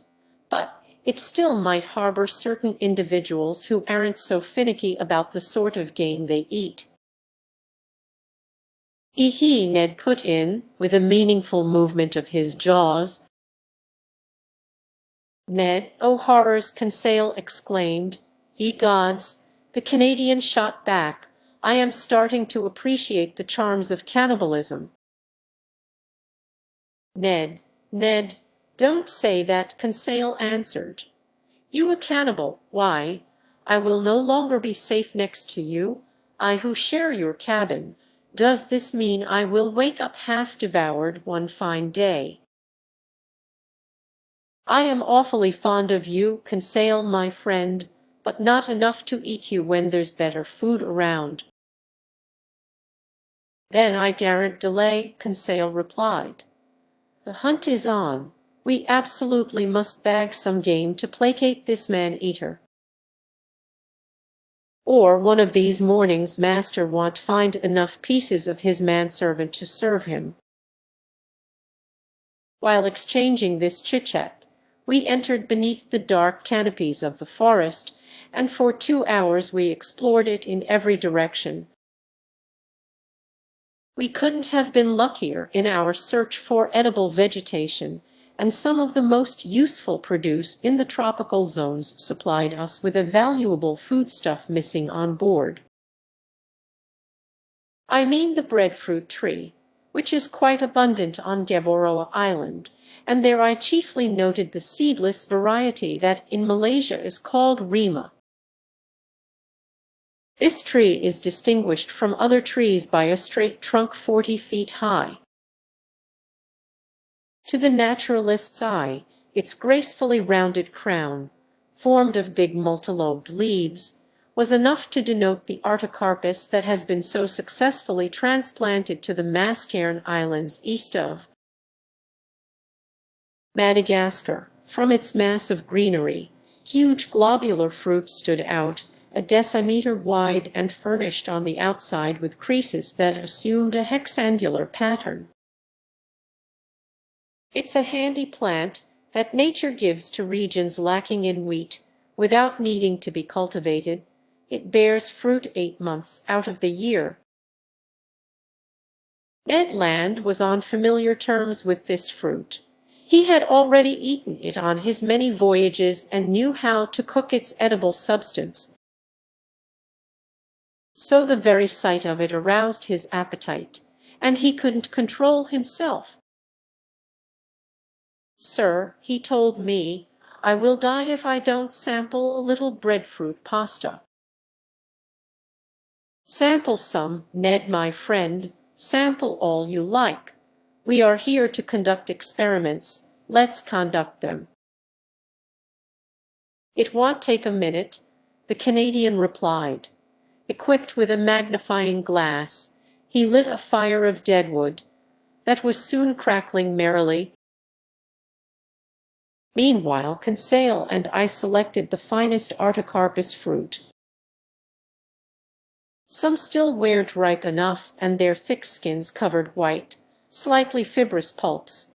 but it still might harbor certain individuals who aren't so finicky about the sort of game they eat. Hee, Ned put in, with a meaningful movement of his jaws. Ned, oh horrors, Conseil exclaimed. Ye gods, the Canadian shot back. I am starting to appreciate the charms of cannibalism. Ned, don't say that, Conseil answered. You a cannibal, why, I will no longer be safe next to you, I who share your cabin. Does this mean I will wake up half-devoured one fine day? I am awfully fond of you, Conseil, my friend, but not enough to eat you when there's better food around. Then I daren't delay, Conseil replied. The hunt is on. We absolutely must bag some game to placate this man-eater. Or one of these mornings master won't find enough pieces of his manservant to serve him. While exchanging this chit-chat, we entered beneath the dark canopies of the forest, and for 2 hours we explored it in every direction. We couldn't have been luckier in our search for edible vegetation, and some of the most useful produce in the tropical zones supplied us with a valuable foodstuff missing on board. I mean the breadfruit tree, which is quite abundant on Gueboroa Island, and there I chiefly noted the seedless variety that in Malaysia is called rima. This tree is distinguished from other trees by a straight trunk 40 feet high. To the naturalist's eye, its gracefully rounded crown, formed of big multilobed leaves, was enough to denote the artocarpus that has been so successfully transplanted to the Mascarenes Islands east of Madagascar. From its mass of greenery, huge globular fruit stood out, a decimeter wide and furnished on the outside with creases that assumed a hexangular pattern. It's a handy plant that nature gives to regions lacking in wheat without needing to be cultivated. It bears fruit 8 months out of the year. Ned Land was on familiar terms with this fruit. He had already eaten it on his many voyages and knew how to cook its edible substance. So the very sight of it aroused his appetite, and he couldn't control himself. "Sir," he told me, "I will die if I don't sample a little breadfruit pasta." "Sample some, Ned, my friend, sample all you like. We are here to conduct experiments, let's conduct them." "It won't take a minute," the Canadian replied. Equipped with a magnifying glass, he lit a fire of deadwood that was soon crackling merrily. Meanwhile, Conseil and I selected the finest Artocarpus fruit. Some still weren't ripe enough, and their thick skins covered white, slightly fibrous pulps.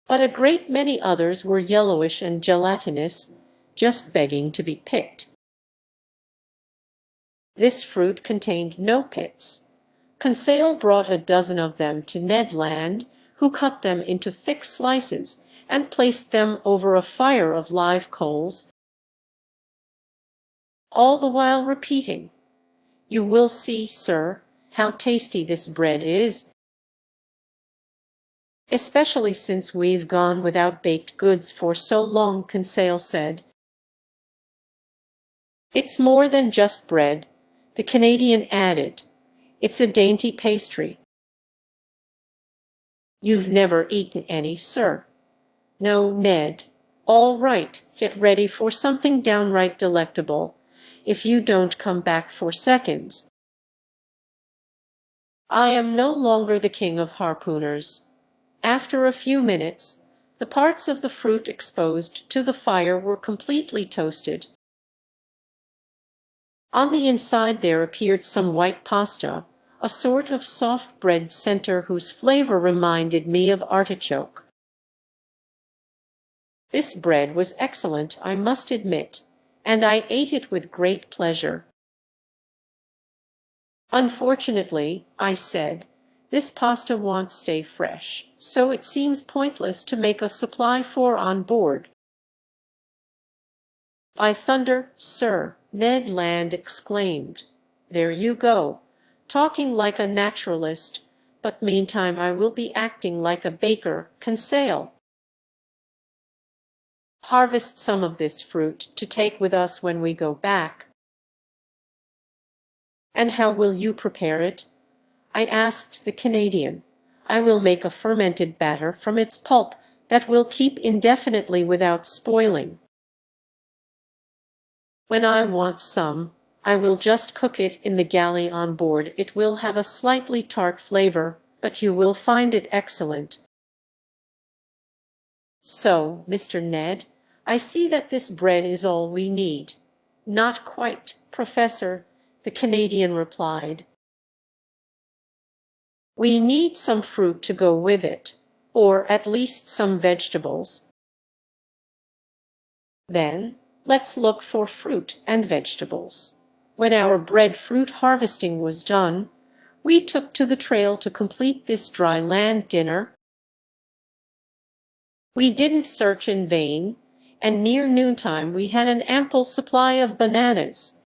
But a great many others were yellowish and gelatinous, just begging to be picked. This fruit contained no pits. Conseil brought a dozen of them to Ned Land, who cut them into thick slices and placed them over a fire of live coals, all the while repeating, "You will see, sir, how tasty this bread is, especially since we've gone without baked goods for so long," Conseil said. "It's more than just bread," the Canadian added. "It's a dainty pastry." "You've never eaten any, sir." "No, Ned. All right, get ready for something downright delectable, if you don't come back for seconds. I am no longer the king of harpooners." After a few minutes, the parts of the fruit exposed to the fire were completely toasted. On the inside there appeared some white pasta, a sort of soft bread center whose flavor reminded me of artichoke. This bread was excellent, I must admit, and I ate it with great pleasure. "Unfortunately," I said, "this pasta won't stay fresh, so it seems pointless to make a supply for on board." "By thunder, sir," Ned Land exclaimed. "There you go, talking like a naturalist, but meantime I will be acting like a baker, Conseil. Harvest some of this fruit to take with us when we go back." "And how will you prepare it?" I asked the Canadian. "I will make a fermented batter from its pulp that will keep indefinitely without spoiling. When I want some, I will just cook it in the galley on board. It will have a slightly tart flavor, but you will find it excellent." "So, Mr. Ned, I see that this bread is all we need." "Not quite, Professor," the Canadian replied. "We need some fruit to go with it, or at least some vegetables." "Then, let's look for fruit and vegetables." When our breadfruit harvesting was done, we took to the trail to complete this dry land dinner. We didn't search in vain, and near noontime we had an ample supply of bananas.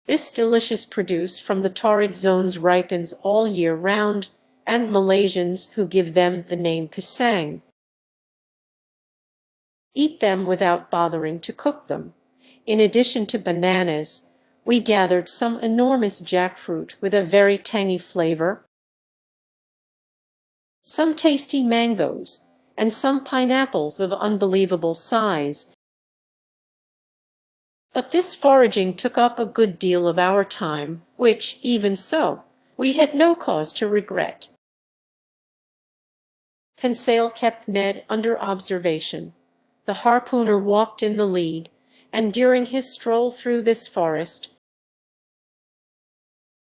This delicious produce from the torrid zones ripens all year round, and Malaysians, who give them the name pisang, eat them without bothering to cook them. In addition to bananas, we gathered some enormous jackfruit with a very tangy flavor, some tasty mangoes, and some pineapples of unbelievable size. But this foraging took up a good deal of our time, which, even so, we had no cause to regret. Conseil kept Ned under observation. The harpooner walked in the lead, and during his stroll through this forest,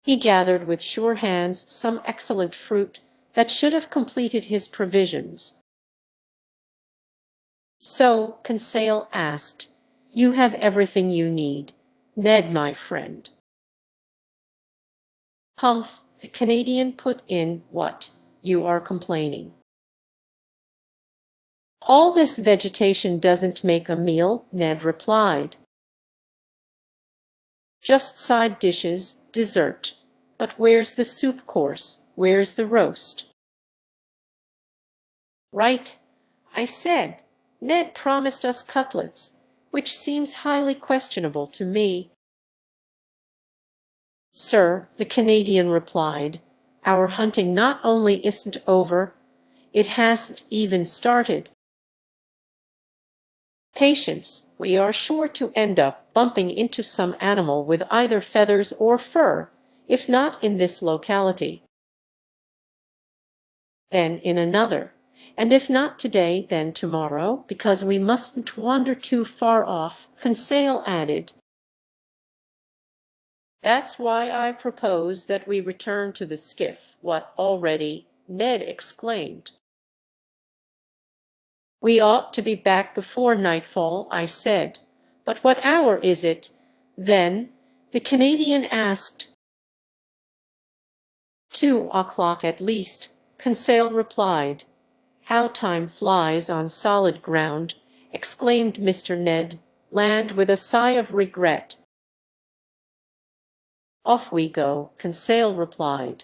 he gathered with sure hands some excellent fruit that should have completed his provisions. "So," Conseil asked, "you have everything you need, Ned, my friend?" "Humph," the Canadian put in, "what, you are complaining?" "All this vegetation doesn't make a meal," Ned replied. "Just side dishes, dessert. But where's the soup course? Where's the roast?" "Right," I said. "Ned promised us cutlets, which seems highly questionable to me." "Sir," the Canadian replied, "our hunting not only isn't over, it hasn't even started. Patience, we are sure to end up bumping into some animal with either feathers or fur, if not in this locality, then in another, and if not today, then tomorrow, because we mustn't wander too far off," Conseil added. "That's why I propose that we return to the skiff." "What, already?" Ned exclaimed. "We ought to be back before nightfall," I said. "But what hour is it, then?" the Canadian asked. "2 o'clock at least," Conseil replied. "How time flies on solid ground!" exclaimed Mr. Ned Land with a sigh of regret. "Off we go," Conseil replied.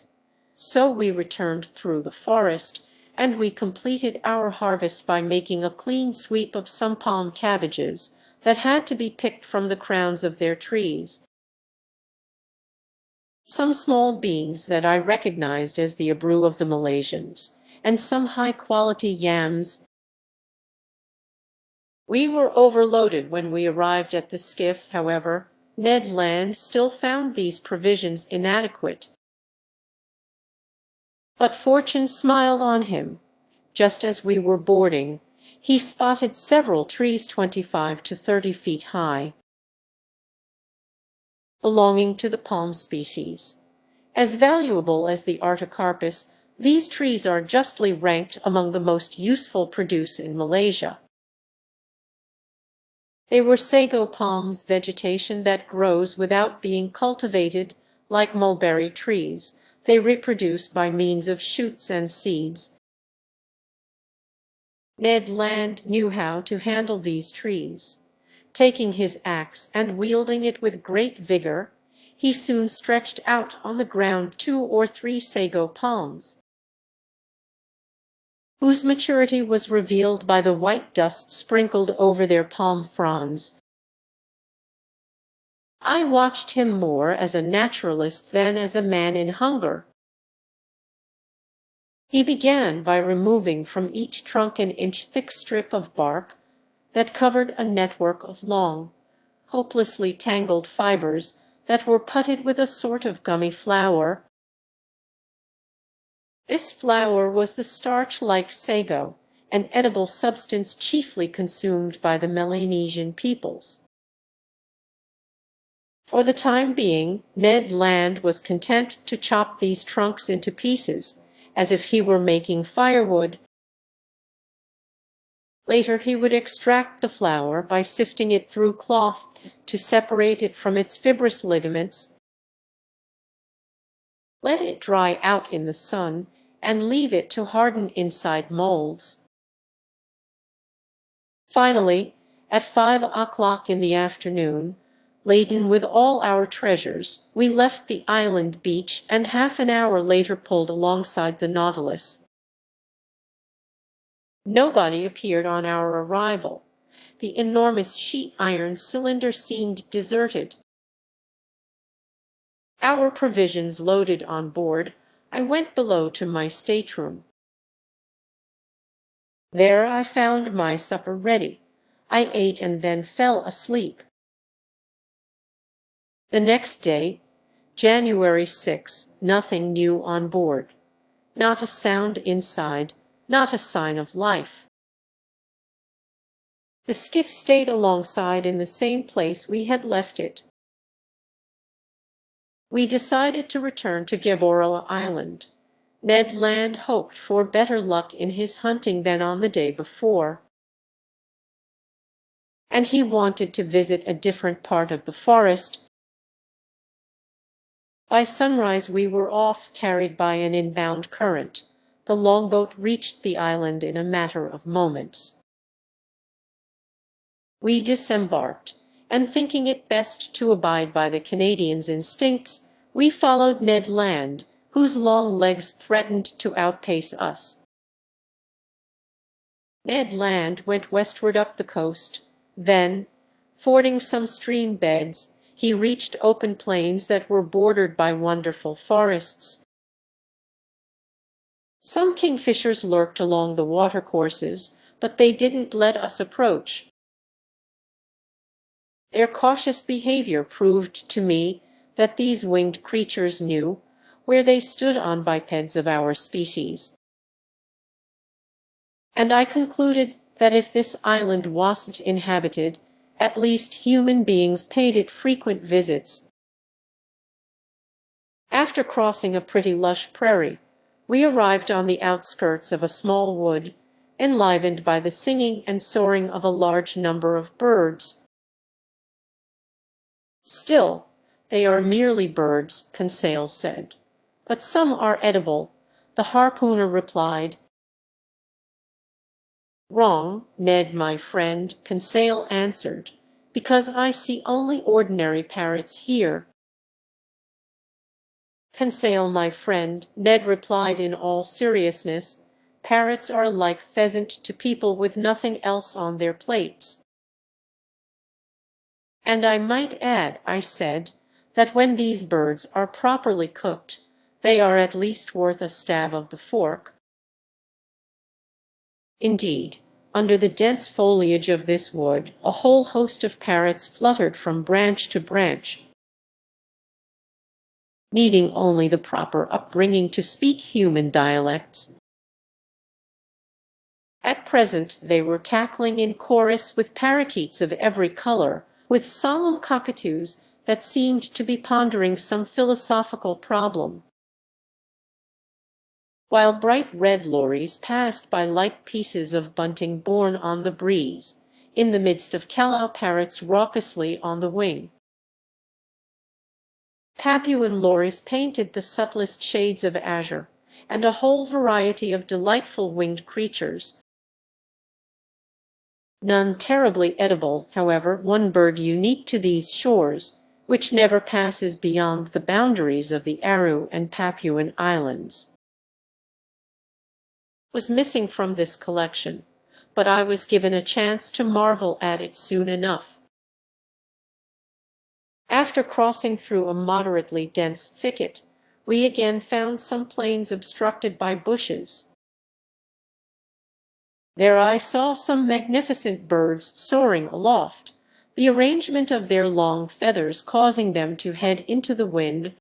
So we returned through the forest, and we completed our harvest by making a clean sweep of some palm cabbages that had to be picked from the crowns of their trees, some small beans that I recognized as the abrou of the Malaysians, and some high-quality yams. We were overloaded when we arrived at the skiff, however. Ned Land still found these provisions inadequate. But fortune smiled on him. Just as we were boarding, he spotted several trees 25 to 30 feet high, belonging to the palm species. As valuable as the Artocarpus, these trees are justly ranked among the most useful produce in Malaysia. They were sago palms, vegetation that grows without being cultivated, like mulberry trees. They reproduce by means of shoots and seeds. Ned Land knew how to handle these trees. Taking his axe and wielding it with great vigor, he soon stretched out on the ground 2 or 3 sago palms, whose maturity was revealed by the white dust sprinkled over their palm fronds. I watched him more as a naturalist than as a man in hunger. He began by removing from each trunk an inch-thick strip of bark that covered a network of long, hopelessly tangled fibers that were putted with a sort of gummy flour. This flour was the starch-like sago, an edible substance chiefly consumed by the Melanesian peoples. For the time being, Ned Land was content to chop these trunks into pieces, as if he were making firewood. Later he would extract the flour by sifting it through cloth to separate it from its fibrous ligaments, let it dry out in the sun, and leave it to harden inside molds. Finally, at 5 o'clock in the afternoon, laden with all our treasures, we left the island beach and half an hour later pulled alongside the Nautilus. Nobody appeared on our arrival. The enormous sheet iron cylinder seemed deserted. Our provisions loaded on board, I went below to my stateroom. There I found my supper ready. I ate and then fell asleep. The next day, January 6, nothing new on board. Not a sound inside, not a sign of life. The skiff stayed alongside in the same place we had left it. We decided to return to Gueboroa Island. Ned Land hoped for better luck in his hunting than on the day before, and he wanted to visit a different part of the forest. By sunrise we were off, carried by an inbound current. The longboat reached the island in a matter of moments. We disembarked, and thinking it best to abide by the Canadian's instincts, we followed Ned Land, whose long legs threatened to outpace us. Ned Land went westward up the coast. Then, fording some stream beds, he reached open plains that were bordered by wonderful forests. Some kingfishers lurked along the watercourses, but they didn't let us approach. Their cautious behavior proved to me that these winged creatures knew where they stood on bipeds of our species. And I concluded that if this island wasn't inhabited, at least human beings paid it frequent visits. After crossing a pretty lush prairie, we arrived on the outskirts of a small wood, enlivened by the singing and soaring of a large number of birds. Still, they are merely birds, Conseil said. But some are edible, the harpooner replied. Wrong, Ned, my friend, Conseil answered, because I see only ordinary parrots here. Conseil, my friend, Ned replied in all seriousness, parrots are like pheasant to people with nothing else on their plates. And I might add, I said, that when these birds are properly cooked, they are at least worth a stab of the fork. Indeed, under the dense foliage of this wood, a whole host of parrots fluttered from branch to branch, needing only the proper upbringing to speak human dialects. At present they were cackling in chorus with parakeets of every color, with solemn cockatoos that seemed to be pondering some philosophical problem, while bright red lories passed by like pieces of bunting borne on the breeze, in the midst of callow parrots raucously on the wing. Papuan lories painted the subtlest shades of azure, and a whole variety of delightful winged creatures. None terribly edible, however, one bird unique to these shores, which never passes beyond the boundaries of the Aru and Papuan Islands, was missing from this collection, but I was given a chance to marvel at it soon enough. After crossing through a moderately dense thicket, we again found some plains obstructed by bushes. There I saw some magnificent birds soaring aloft, the arrangement of their long feathers causing them to head into the wind.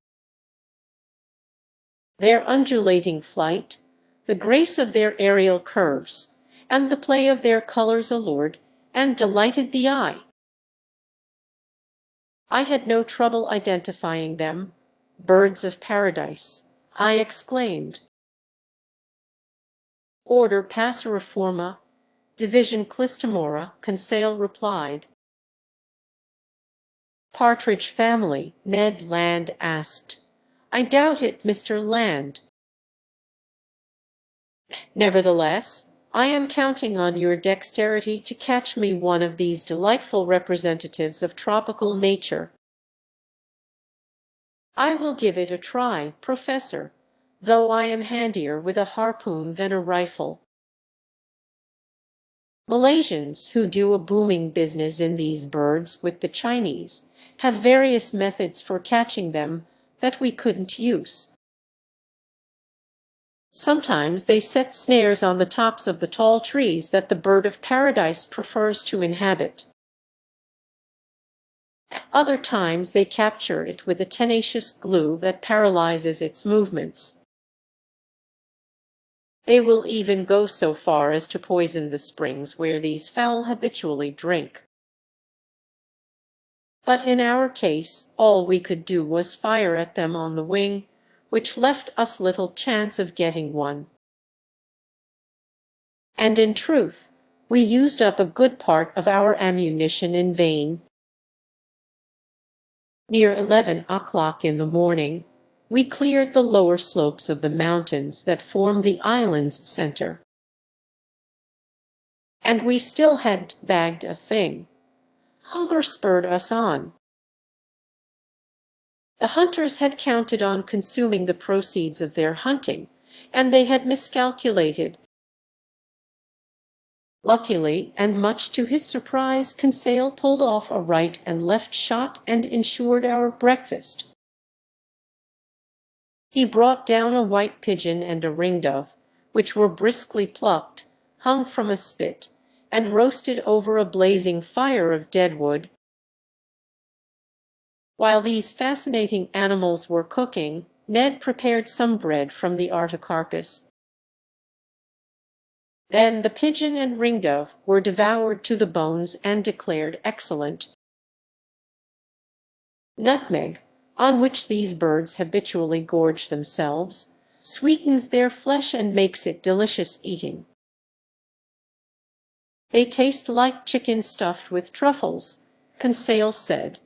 Their undulating flight, the grace of their aerial curves, and the play of their colors allured and delighted the eye. I had no trouble identifying them. Birds of paradise, I exclaimed. Order Passeriforma, Division Clystomora, Conseil replied. Partridge family, Ned Land asked. I doubt it, Mr. Land. Nevertheless, I am counting on your dexterity to catch me one of these delightful representatives of tropical nature. I will give it a try, Professor, though I am handier with a harpoon than a rifle. Malaysians, who do a booming business in these birds with the Chinese, have various methods for catching them that we couldn't use. Sometimes they set snares on the tops of the tall trees that the bird of paradise prefers to inhabit. At other times they capture it with a tenacious glue that paralyzes its movements. They will even go so far as to poison the springs where these fowl habitually drink. But in our case, all we could do was fire at them on the wing, which left us little chance of getting one. And in truth, we used up a good part of our ammunition in vain. Near 11 o'clock in the morning, we cleared the lower slopes of the mountains that form the island's center. And we still hadn't bagged a thing. Hunger spurred us on. The hunters had counted on consuming the proceeds of their hunting, and they had miscalculated. Luckily, and much to his surprise, Conseil pulled off a right and left shot and ensured our breakfast. He brought down a white pigeon and a ringdove, which were briskly plucked, hung from a spit, and roasted over a blazing fire of deadwood. While these fascinating animals were cooking, Ned prepared some bread from the artocarpus. Then the pigeon and ringdove were devoured to the bones and declared excellent. Nutmeg, on which these birds habitually gorge themselves, sweetens their flesh and makes it delicious eating. They taste like chicken stuffed with truffles, Conseil said.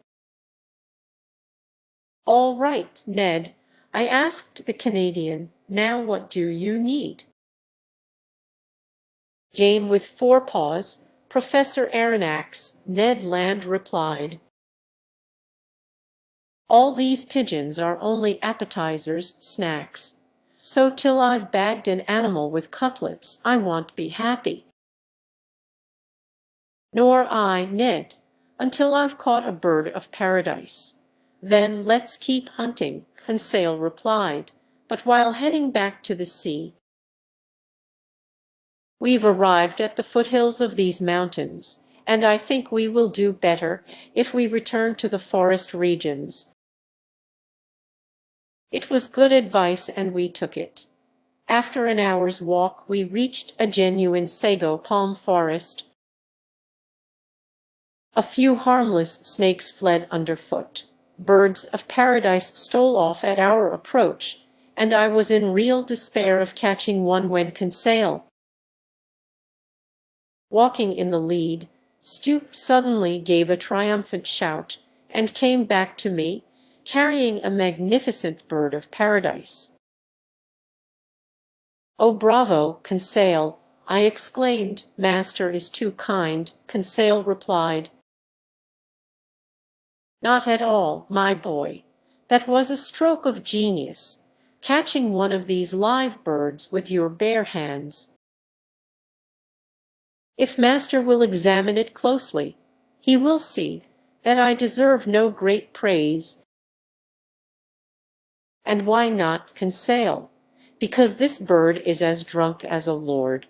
All right, Ned, I asked the Canadian, now what do you need? Game with 4 paws, Professor Aronnax, Ned Land replied. All these pigeons are only appetizers, snacks. So till I've bagged an animal with cutlets, I won't be happy. Nor I, Ned, until I've caught a bird of paradise. Then let's keep hunting, Conseil replied, but while heading back to the sea. We've arrived at the foothills of these mountains, and I think we will do better if we return to the forest regions. It was good advice and we took it. After an hour's walk, we reached a genuine sago palm forest. A few harmless snakes fled underfoot. Birds of paradise stole off at our approach, and I was in real despair of catching one when Conseil, walking in the lead, stooped suddenly, gave a triumphant shout, and came back to me, carrying a magnificent bird of paradise. "Oh, bravo, Conseil!" I exclaimed. "Master is too kind," Conseil replied. "Not at all, my boy. That was a stroke of genius, catching one of these live birds with your bare hands. If master will examine it closely, he will see that I deserve no great praise." "And why not, Conseil?" "Because this bird is as drunk as a lord."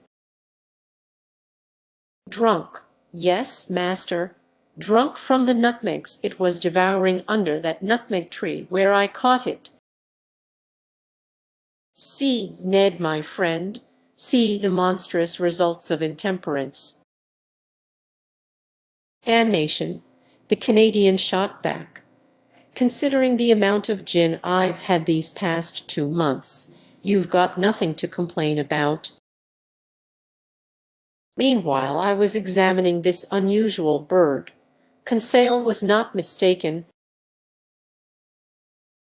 "Drunk? Yes, master. Drunk from the nutmegs it was devouring under that nutmeg tree where I caught it. See, Ned, my friend, see the monstrous results of intemperance." "Damnation," the Canadian shot back. "Considering the amount of gin I've had these past 2 months, you've got nothing to complain about." Meanwhile, I was examining this unusual bird. Conseil was not mistaken.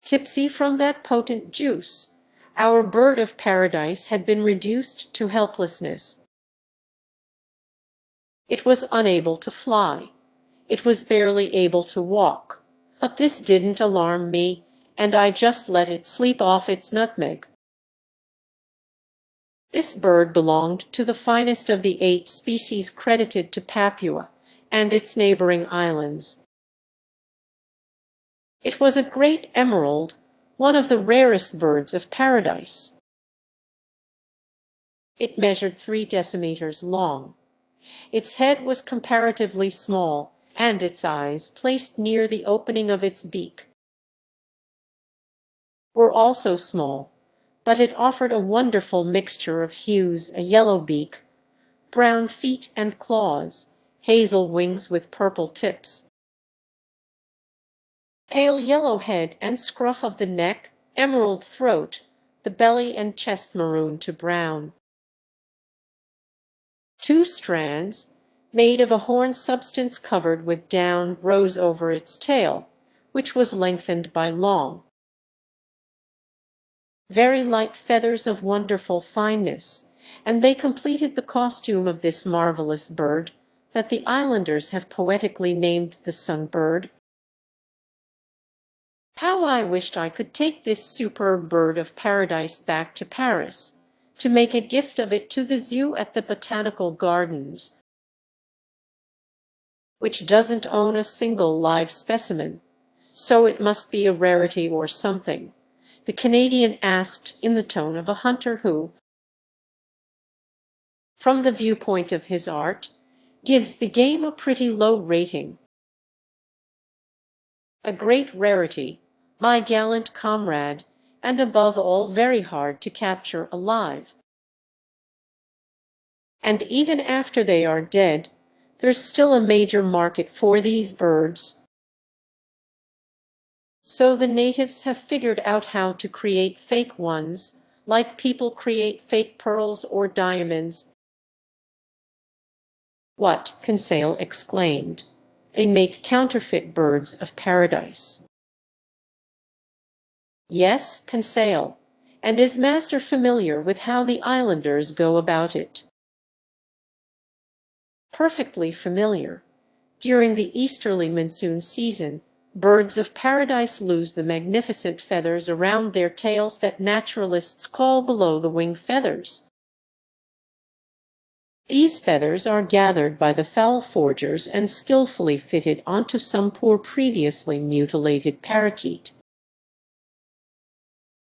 Tipsy from that potent juice, our bird of paradise had been reduced to helplessness. It was unable to fly. It was barely able to walk. But this didn't alarm me, and I just let it sleep off its nutmeg. This bird belonged to the finest of the 8 species credited to Papua and its neighboring islands. It was a great emerald, one of the rarest birds of paradise. It measured 3 decimeters long. Its head was comparatively small, and its eyes, placed near the opening of its beak, were also small, but it offered a wonderful mixture of hues: a yellow beak, brown feet and claws, hazel wings with purple tips, pale yellow head and scruff of the neck, emerald throat, the belly and chest maroon to brown. 2 strands, made of a horn substance covered with down, rose over its tail, which was lengthened by long, very light feathers of wonderful fineness, and they completed the costume of this marvelous bird that the islanders have poetically named the sunbird. How I wished I could take this superb bird of paradise back to Paris, to make a gift of it to the zoo at the Botanical Gardens, which doesn't own a single live specimen, so it must be a rarity or something, the Canadian asked in the tone of a hunter who, from the viewpoint of his art, gives the game a pretty low rating. A great rarity, my gallant comrade, and above all very hard to capture alive. And even after they are dead, there's still a major market for these birds. So the natives have figured out how to create fake ones, like people create fake pearls or diamonds. What? Conseil exclaimed. They make counterfeit birds of paradise. Yes, Conseil, and is master familiar with how the islanders go about it? Perfectly familiar. During the easterly monsoon season, birds of paradise lose the magnificent feathers around their tails that naturalists call below-the-wing feathers. These feathers are gathered by the fowl forgers and skillfully fitted onto some poor previously mutilated parakeet.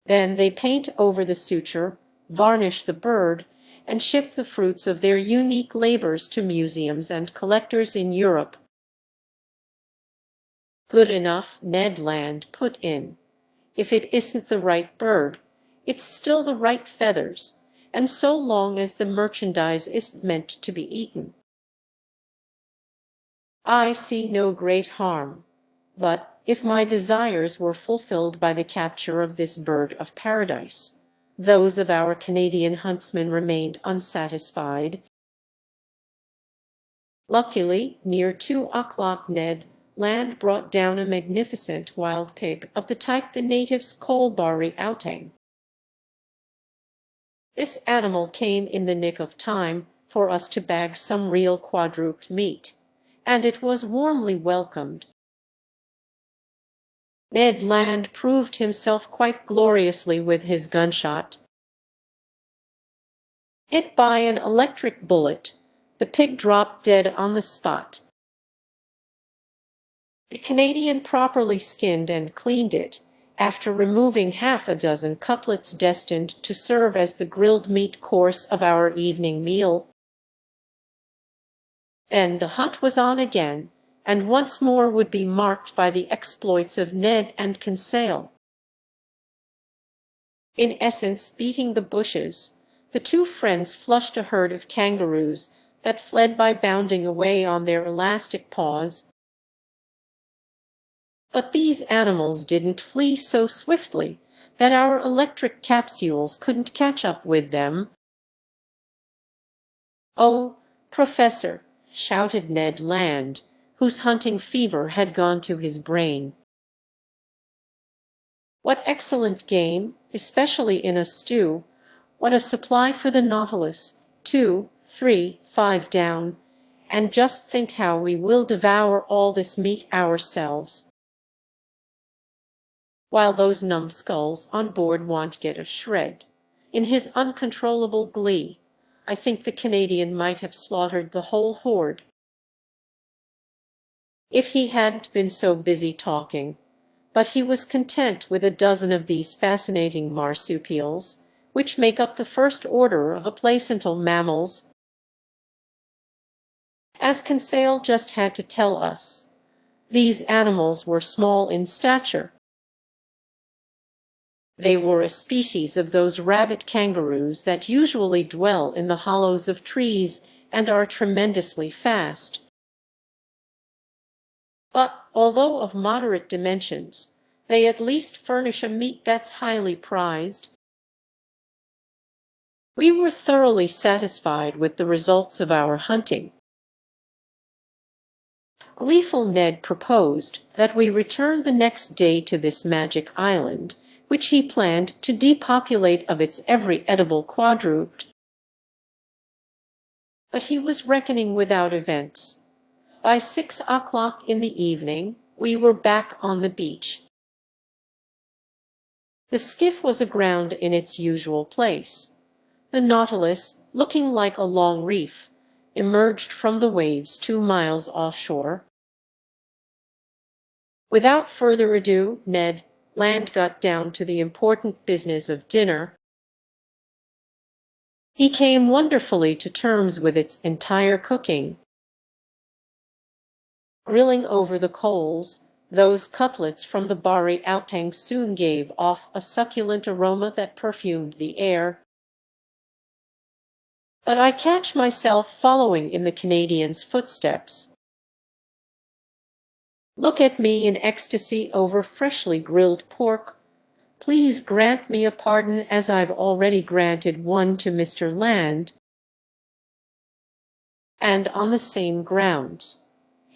Then they paint over the suture, varnish the bird, and ship the fruits of their unique labors to museums and collectors in Europe. Good enough, Ned Land put in. If it isn't the right bird, it's still the right feathers, and so long as the merchandise isn't meant to be eaten, I see no great harm. But if my desires were fulfilled by the capture of this bird of paradise, those of our Canadian huntsmen remained unsatisfied. Luckily, near 2 o'clock Ned Land brought down a magnificent wild pig of the type the natives call bari outang. This animal came in the nick of time for us to bag some real quadruped meat, and it was warmly welcomed. Ned Land proved himself quite gloriously with his gunshot. Hit by an electric bullet, the pig dropped dead on the spot. The Canadian properly skinned and cleaned it, after removing half a dozen cutlets destined to serve as the grilled meat course of our evening meal. Then the hunt was on again, and once more would be marked by the exploits of Ned and Conseil. In essence, beating the bushes, the two friends flushed a herd of kangaroos that fled by bounding away on their elastic paws. But these animals didn't flee so swiftly that our electric capsules couldn't catch up with them. "Oh, Professor!" shouted Ned Land, whose hunting fever had gone to his brain. "What excellent game, especially in a stew! What a supply for the Nautilus! 2, 3, 5 down, and just think how we will devour all this meat ourselves, while those numbskulls on board won't get a shred." In his uncontrollable glee, I think the Canadian might have slaughtered the whole horde, if he hadn't been so busy talking. But he was content with a dozen of these fascinating marsupials, which make up the first order of aplacental mammals. As Conseil just had to tell us, these animals were small in stature. They were a species of those rabbit kangaroos that usually dwell in the hollows of trees and are tremendously fast. But, although of moderate dimensions, They at least furnish a meat that's highly prized. We were thoroughly satisfied with the results of our hunting. Gleeful Ned proposed that we return the next day to this magic island, which he planned to depopulate of its every edible quadruped. But he was reckoning without events. By 6 o'clock in the evening, we were back on the beach. The skiff was aground in its usual place. The Nautilus, looking like a long reef, emerged from the waves 2 miles offshore. Without further ado, Ned Land got down to the important business of dinner. He came wonderfully to terms with its entire cooking. Grilling over the coals, those cutlets from the Bari outtang soon gave off a succulent aroma that perfumed the air. But I catch myself following in the Canadian's footsteps. Look at me in ecstasy over freshly grilled pork. Please grant me a pardon as I've already granted one to Mr. Land, and on the same grounds.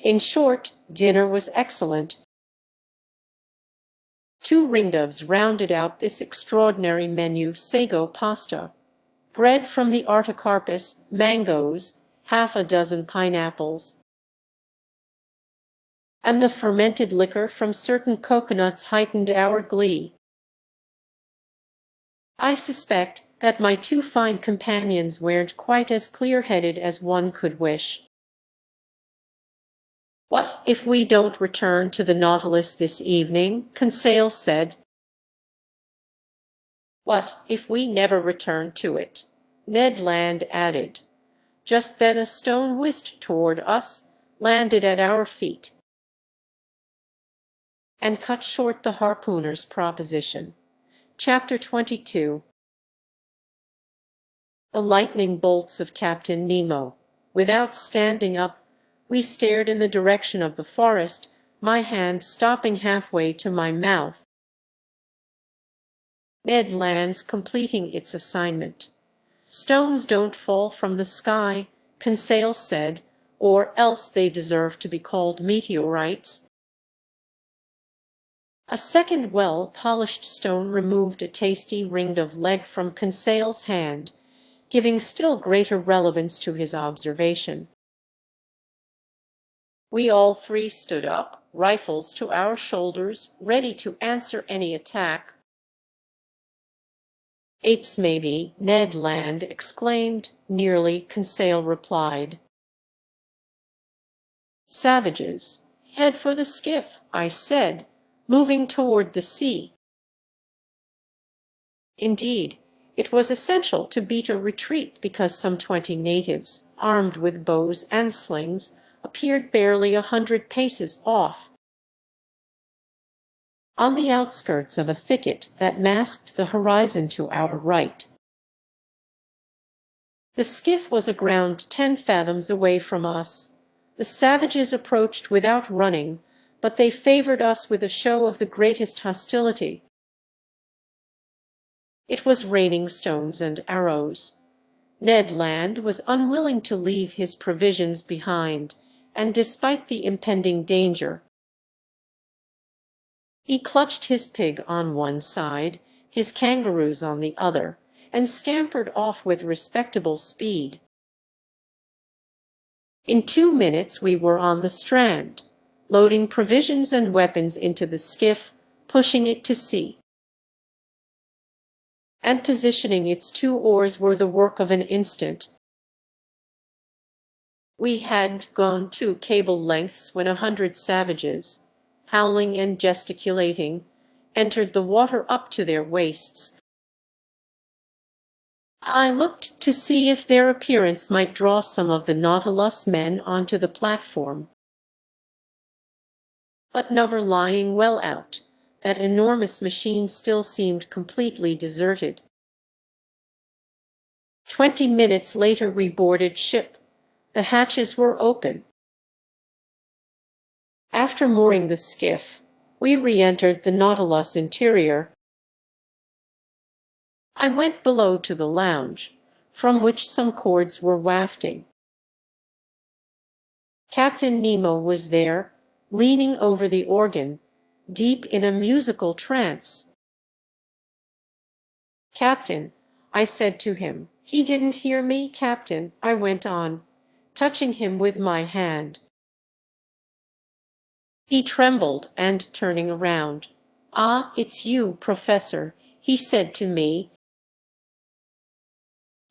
In short, dinner was excellent. 2 ringdoves rounded out this extraordinary menu: sago pasta, bread from the artocarpus, mangoes, half a dozen pineapples, and the fermented liquor from certain coconuts heightened our glee. I suspect that my 2 fine companions weren't quite as clear-headed as one could wish. "What if we don't return to the Nautilus this evening?" Conseil said. "What if we never return to it?" Ned Land added. Just then a stone whizzed toward us, landed at our feet, and cut short the harpooner's proposition. Chapter 22. The lightning bolts of Captain Nemo. Without standing up, we stared in the direction of the forest, my hand stopping halfway to my mouth. Ned Land's completing its assignment. "Stones don't fall from the sky," Conseil said, "or else they deserve to be called meteorites." A second well-polished stone removed a tasty ring of leg from Conseil's hand, giving still greater relevance to his observation. We all 3 stood up, rifles to our shoulders, ready to answer any attack. "Apes, maybe," Ned Land exclaimed. "Nearly," Conseil replied. "Savages. Head for the skiff," I said, moving toward the sea. Indeed, it was essential to beat a retreat because some 20 natives, armed with bows and slings, appeared barely 100 paces off, on the outskirts of a thicket that masked the horizon to our right. The skiff was aground 10 fathoms away from us. The savages approached without running, but they favored us with a show of the greatest hostility. It was raining stones and arrows. Ned Land was unwilling to leave his provisions behind, and despite the impending danger, he clutched his pig on one side, his kangaroos on the other, and scampered off with respectable speed. In 2 minutes we were on the strand, loading provisions and weapons into the skiff, pushing it to sea. And positioning its 2 oars were the work of an instant. We hadn't gone 2 cable lengths when 100 savages, howling and gesticulating, entered the water up to their waists. I looked to see if their appearance might draw some of the Nautilus men onto the platform. But never lying well out, that enormous machine still seemed completely deserted. 20 minutes later we boarded ship. The hatches were open. After mooring the skiff, We re-entered the Nautilus interior. I went below to the lounge, from which some chords were wafting. Captain Nemo was there, leaning over the organ, deep in a musical trance. "Captain," I said to him. "He didn't hear me, Captain," I went on, touching him with my hand. He trembled, and turning around, "Ah, it's you, Professor," he said to me.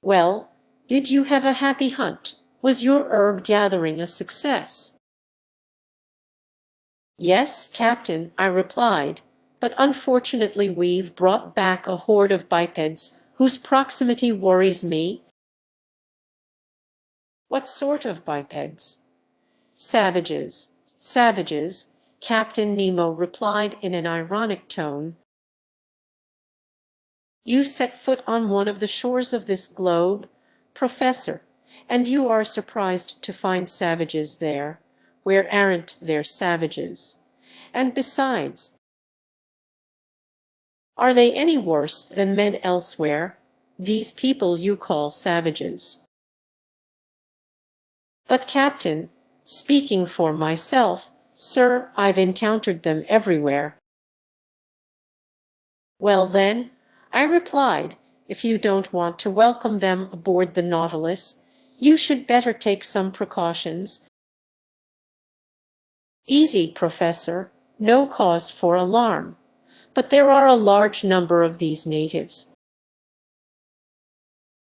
"Well, did you have a happy hunt? Was your herb gathering a success?" "Yes, Captain," I replied, "but unfortunately we've brought back a horde of bipeds whose proximity worries me." "What sort of bipeds?" "Savages, savages," Captain Nemo replied in an ironic tone. "You set foot on one of the shores of this globe, Professor, and you are surprised to find savages there, where aren't there savages. And besides, are they any worse than men elsewhere, these people you call savages?" "But, Captain, speaking for myself, sir, I've encountered them everywhere." "Well then," I replied, "if you don't want to welcome them aboard the Nautilus, you should better take some precautions." "Easy, Professor, no cause for alarm. But there are a large number of these natives."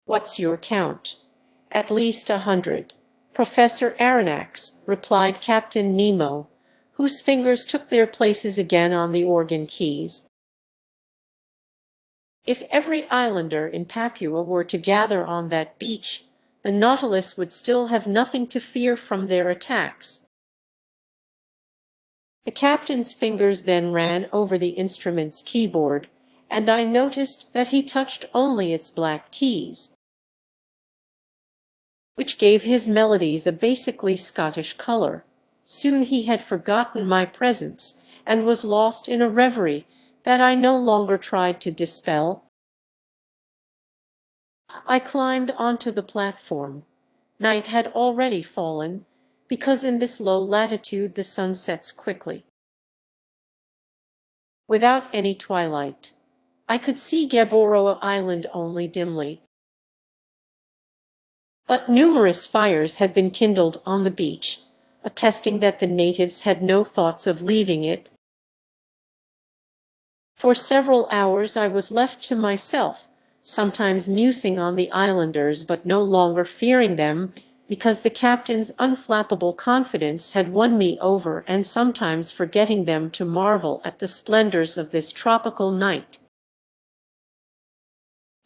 "What's your count?" "At least 100, Professor Aronnax," replied Captain Nemo, whose fingers took their places again on the organ keys. "If every islander in Papua were to gather on that beach, the Nautilus would still have nothing to fear from their attacks." The captain's fingers then ran over the instrument's keyboard, and I noticed that he touched only its black keys, which gave his melodies a basically Scottish color. Soon he had forgotten my presence, and was lost in a reverie that I no longer tried to dispel. I climbed onto the platform. Night had already fallen, because in this low latitude the sun sets quickly. Without any twilight, I could see Gueboroa Island only dimly. But numerous fires had been kindled on the beach, attesting that the natives had no thoughts of leaving it. For several hours I was left to myself, sometimes musing on the islanders but no longer fearing them, because the captain's unflappable confidence had won me over, and sometimes forgetting them to marvel at the splendors of this tropical night.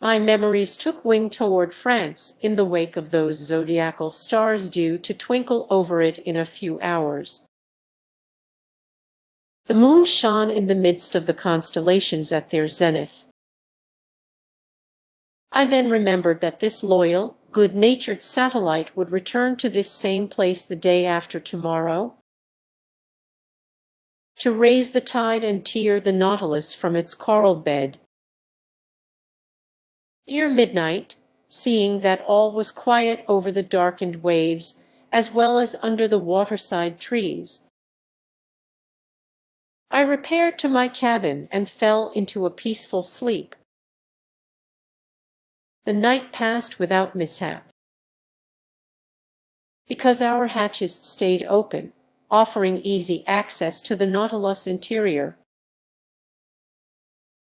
My memories took wing toward France in the wake of those zodiacal stars due to twinkle over it in a few hours. The moon shone in the midst of the constellations at their zenith. I then remembered that this loyal, good-natured satellite would return to this same place the day after tomorrow, to raise the tide and tear the Nautilus from its coral bed. Near midnight, seeing that all was quiet over the darkened waves, as well as under the waterside trees, I repaired to my cabin and fell into a peaceful sleep. The night passed without mishap, because our hatches stayed open, offering easy access to the Nautilus interior.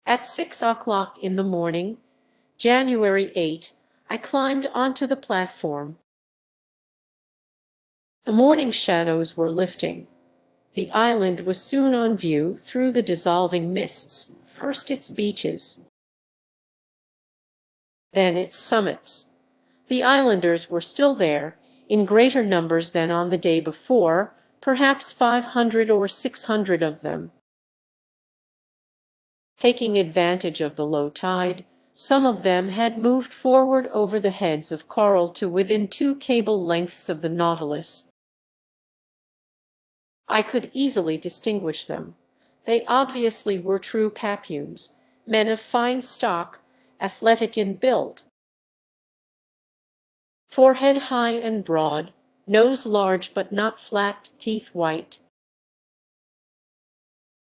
At 6 o'clock in the morning, January 8, I climbed onto the platform. The morning shadows were lifting. The island was soon on view through the dissolving mists, first its beaches, then its summits. The islanders were still there, in greater numbers than on the day before, perhaps 500 or 600 of them. Taking advantage of the low tide, some of them had moved forward over the heads of coral to within 2 cable lengths of the Nautilus. I could easily distinguish them. They obviously were true papunes, men of fine stock, athletic in build. Forehead high and broad, nose large but not flat, teeth white.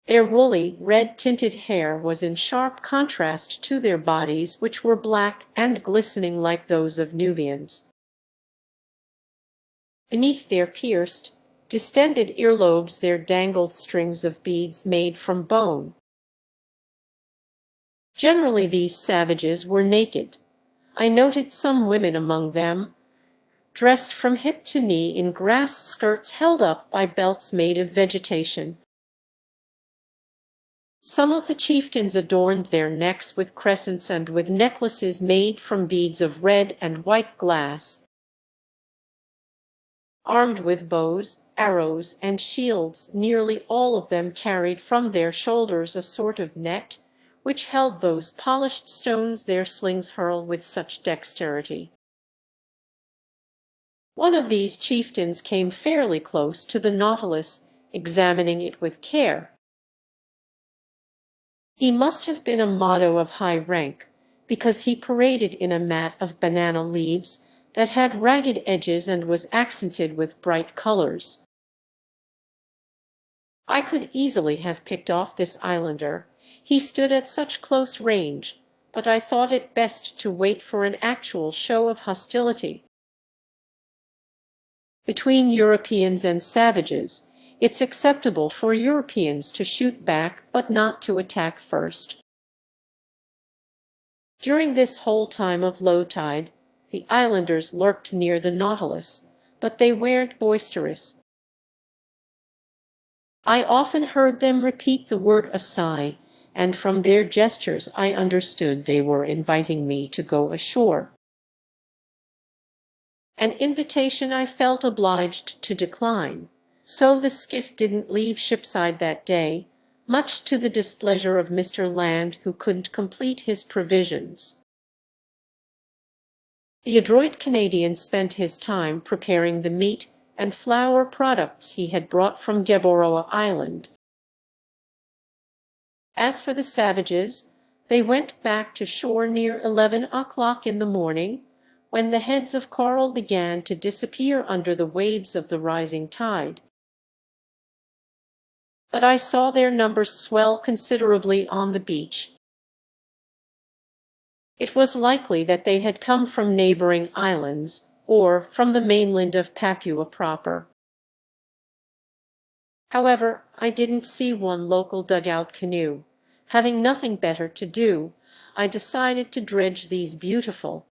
Their woolly, red-tinted hair was in sharp contrast to their bodies, which were black and glistening like those of Nubians. Beneath their pierced, distended earlobes there dangled strings of beads made from bone. Generally these savages were naked. I noted some women among them, dressed from hip to knee in grass skirts held up by belts made of vegetation. Some of the chieftains adorned their necks with crescents and with necklaces made from beads of red and white glass. Armed with bows, arrows, and shields, nearly all of them carried from their shoulders a sort of net, which held those polished stones their slings hurl with such dexterity. One of these chieftains came fairly close to the Nautilus, examining it with care. He must have been a Mado of high rank, because he paraded in a mat of banana leaves that had ragged edges and was accented with bright colors. I could easily have picked off this islander, he stood at such close range, but I thought it best to wait for an actual show of hostility. Between Europeans and savages, it's acceptable for Europeans to shoot back but not to attack first. During this whole time of low tide, the islanders lurked near the Nautilus, but they weren't boisterous. I often heard them repeat the word "asai," and from their gestures I understood they were inviting me to go ashore. An invitation I felt obliged to decline, so the skiff didn't leave shipside that day, much to the displeasure of Mr. Land, who couldn't complete his provisions. The adroit Canadian spent his time preparing the meat and flour products he had brought from Gueboroa Island. As for the savages, they went back to shore near 11 o'clock in the morning, when the heads of coral began to disappear under the waves of the rising tide. But I saw their numbers swell considerably on the beach. It was likely that they had come from neighboring islands, or from the mainland of Papua proper. However, I didn't see one local dugout canoe. Having nothing better to do, I decided to dredge these beautiful,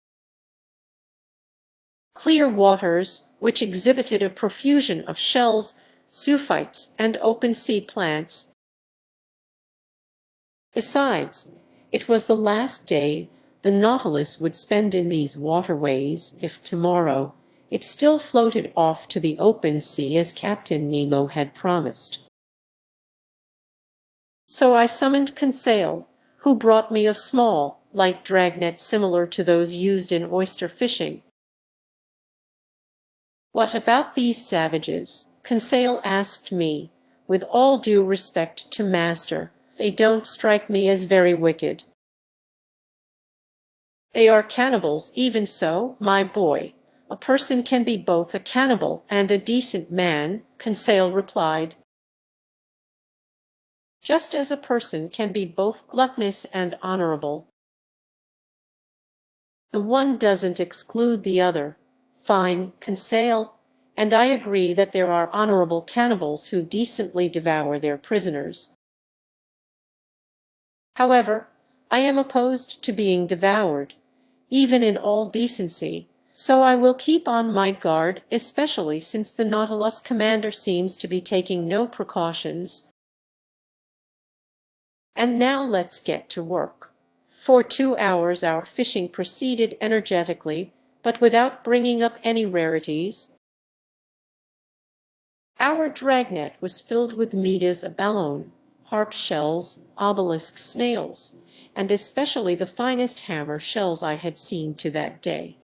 clear waters, which exhibited a profusion of shells, zoophytes, and open-sea plants. Besides, it was the last day the Nautilus would spend in these waterways, if tomorrow it still floated off to the open sea as Captain Nemo had promised. So I summoned Conseil, who brought me a small, light dragnet similar to those used in oyster fishing. "What about these savages?" Conseil asked me, with all due respect to master. "They don't strike me as very wicked." "They are cannibals even so, my boy. A person can be both a cannibal and a decent man," Conseil replied. "Just as a person can be both gluttonous and honorable. The one doesn't exclude the other." "Fine, Conseil, and I agree that there are honorable cannibals who decently devour their prisoners. However, I am opposed to being devoured, even in all decency, so I will keep on my guard, especially since the Nautilus commander seems to be taking no precautions. And now let's get to work." For 2 hours our fishing proceeded energetically, but without bringing up any rarities. Our dragnet was filled with mitas abalone, harp shells, obelisk snails, and especially the finest hammer shells I had seen to that day.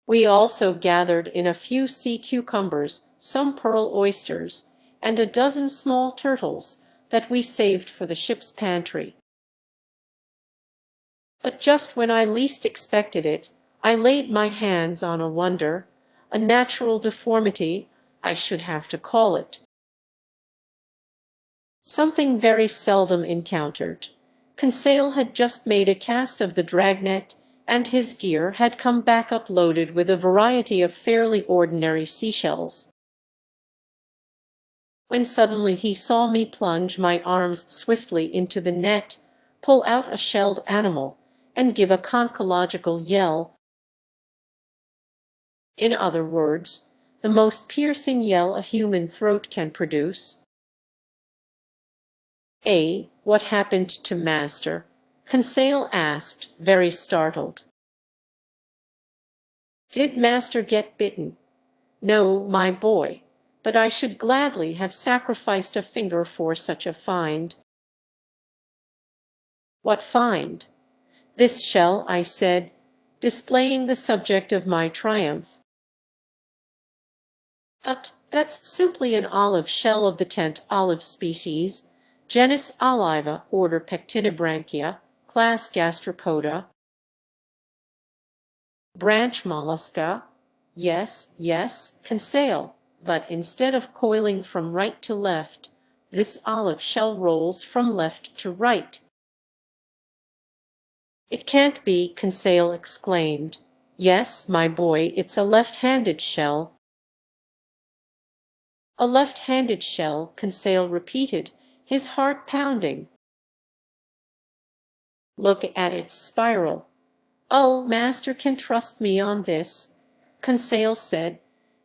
We also gathered in a few sea cucumbers, some pearl oysters, and a dozen small turtles that we saved for the ship's pantry. But just when I least expected it, I laid my hands on a wonder, a natural deformity, I should have to call it. Something very seldom encountered. Conseil had just made a cast of the dragnet, and his gear had come back uploaded with a variety of fairly ordinary seashells. When suddenly he saw me plunge my arms swiftly into the net, pull out a shelled animal, and give a conchological yell. In other words, the most piercing yell a human throat can produce. What happened to Master? Conseil asked, very startled. Did Master get bitten? No, my boy, but I should gladly have sacrificed a finger for such a find. What find? This shell, I said, displaying the subject of my triumph. But that's simply an olive shell of the tent olive species, genus Oliva, order Pectinibranchia, class Gastropoda. Branch mollusca? Yes, yes, Conseil, but instead of coiling from right to left, this olive shell rolls from left to right. It can't be, Conseil exclaimed. Yes, my boy, it's a left-handed shell. A left-handed shell, Conseil repeated, his heart pounding. Look at its spiral. Oh, Master can trust me on this, Conseil said,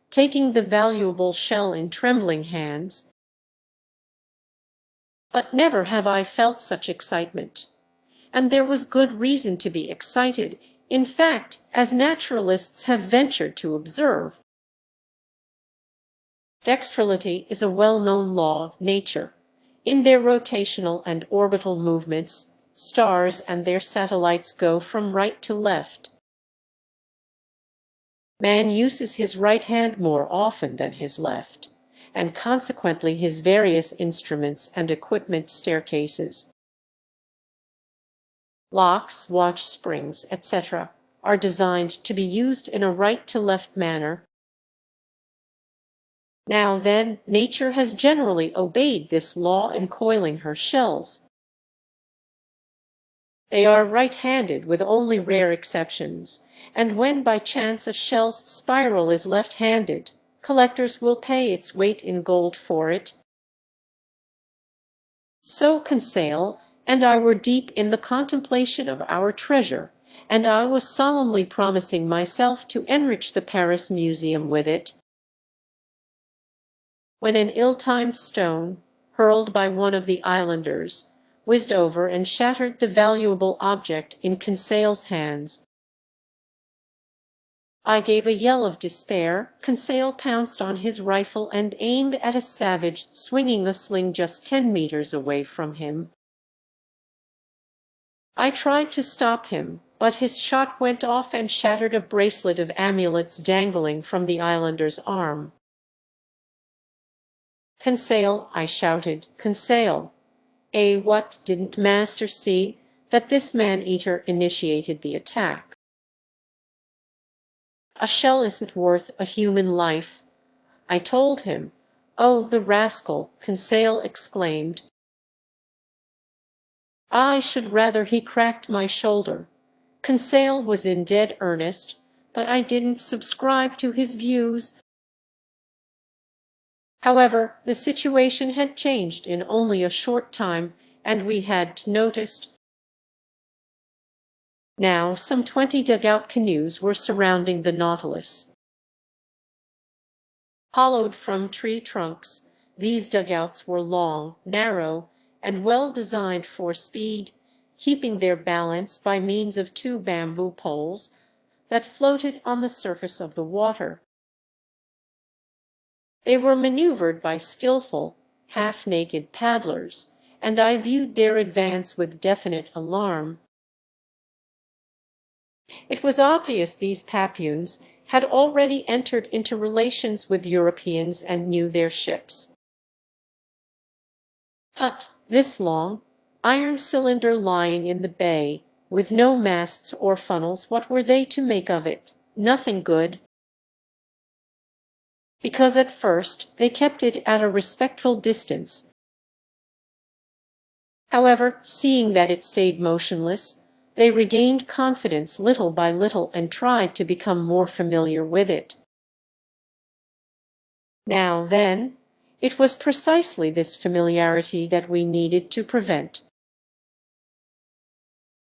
taking the valuable shell in trembling hands. But never have I felt such excitement. And there was good reason to be excited, in fact, as naturalists have ventured to observe. Dextrality is a well-known law of nature. In their rotational and orbital movements, stars and their satellites go from right to left. Man uses his right hand more often than his left, and consequently his various instruments and equipment staircases, locks, watch springs, etc., are designed to be used in a right-to-left manner. Now then, nature has generally obeyed this law in coiling her shells. They are right-handed with only rare exceptions, and when by chance a shell's spiral is left-handed, collectors will pay its weight in gold for it. So Conseil and I were deep in the contemplation of our treasure, and I was solemnly promising myself to enrich the Paris Museum with it, when an ill-timed stone, hurled by one of the islanders, whizzed over and shattered the valuable object in Conseil's hands. I gave a yell of despair. Conseil pounced on his rifle and aimed at a savage swinging a sling just 10 meters away from him. I tried to stop him, but his shot went off and shattered a bracelet of amulets dangling from the islander's arm. Conseil, I shouted, Conseil. What, didn't Master see that this man-eater initiated the attack? A shell isn't worth a human life, I told him. Oh, the rascal, Conseil exclaimed. I should rather he cracked my shoulder. Conseil was in dead earnest, but I didn't subscribe to his views. However, the situation had changed in only a short time, and we had noticed. Now some 20 dugout canoes were surrounding the Nautilus. Hollowed from tree trunks, these dugouts were long, narrow, and well designed for speed, keeping their balance by means of 2 bamboo poles that floated on the surface of the water. They were maneuvered by skillful, half-naked paddlers, and I viewed their advance with definite alarm. It was obvious these Papuans had already entered into relations with Europeans and knew their ships. But this long, iron cylinder lying in the bay, with no masts or funnels, what were they to make of it? Nothing good. Because at first they kept it at a respectful distance. However, seeing that it stayed motionless, they regained confidence little by little and tried to become more familiar with it. Now then, it was precisely this familiarity that we needed to prevent.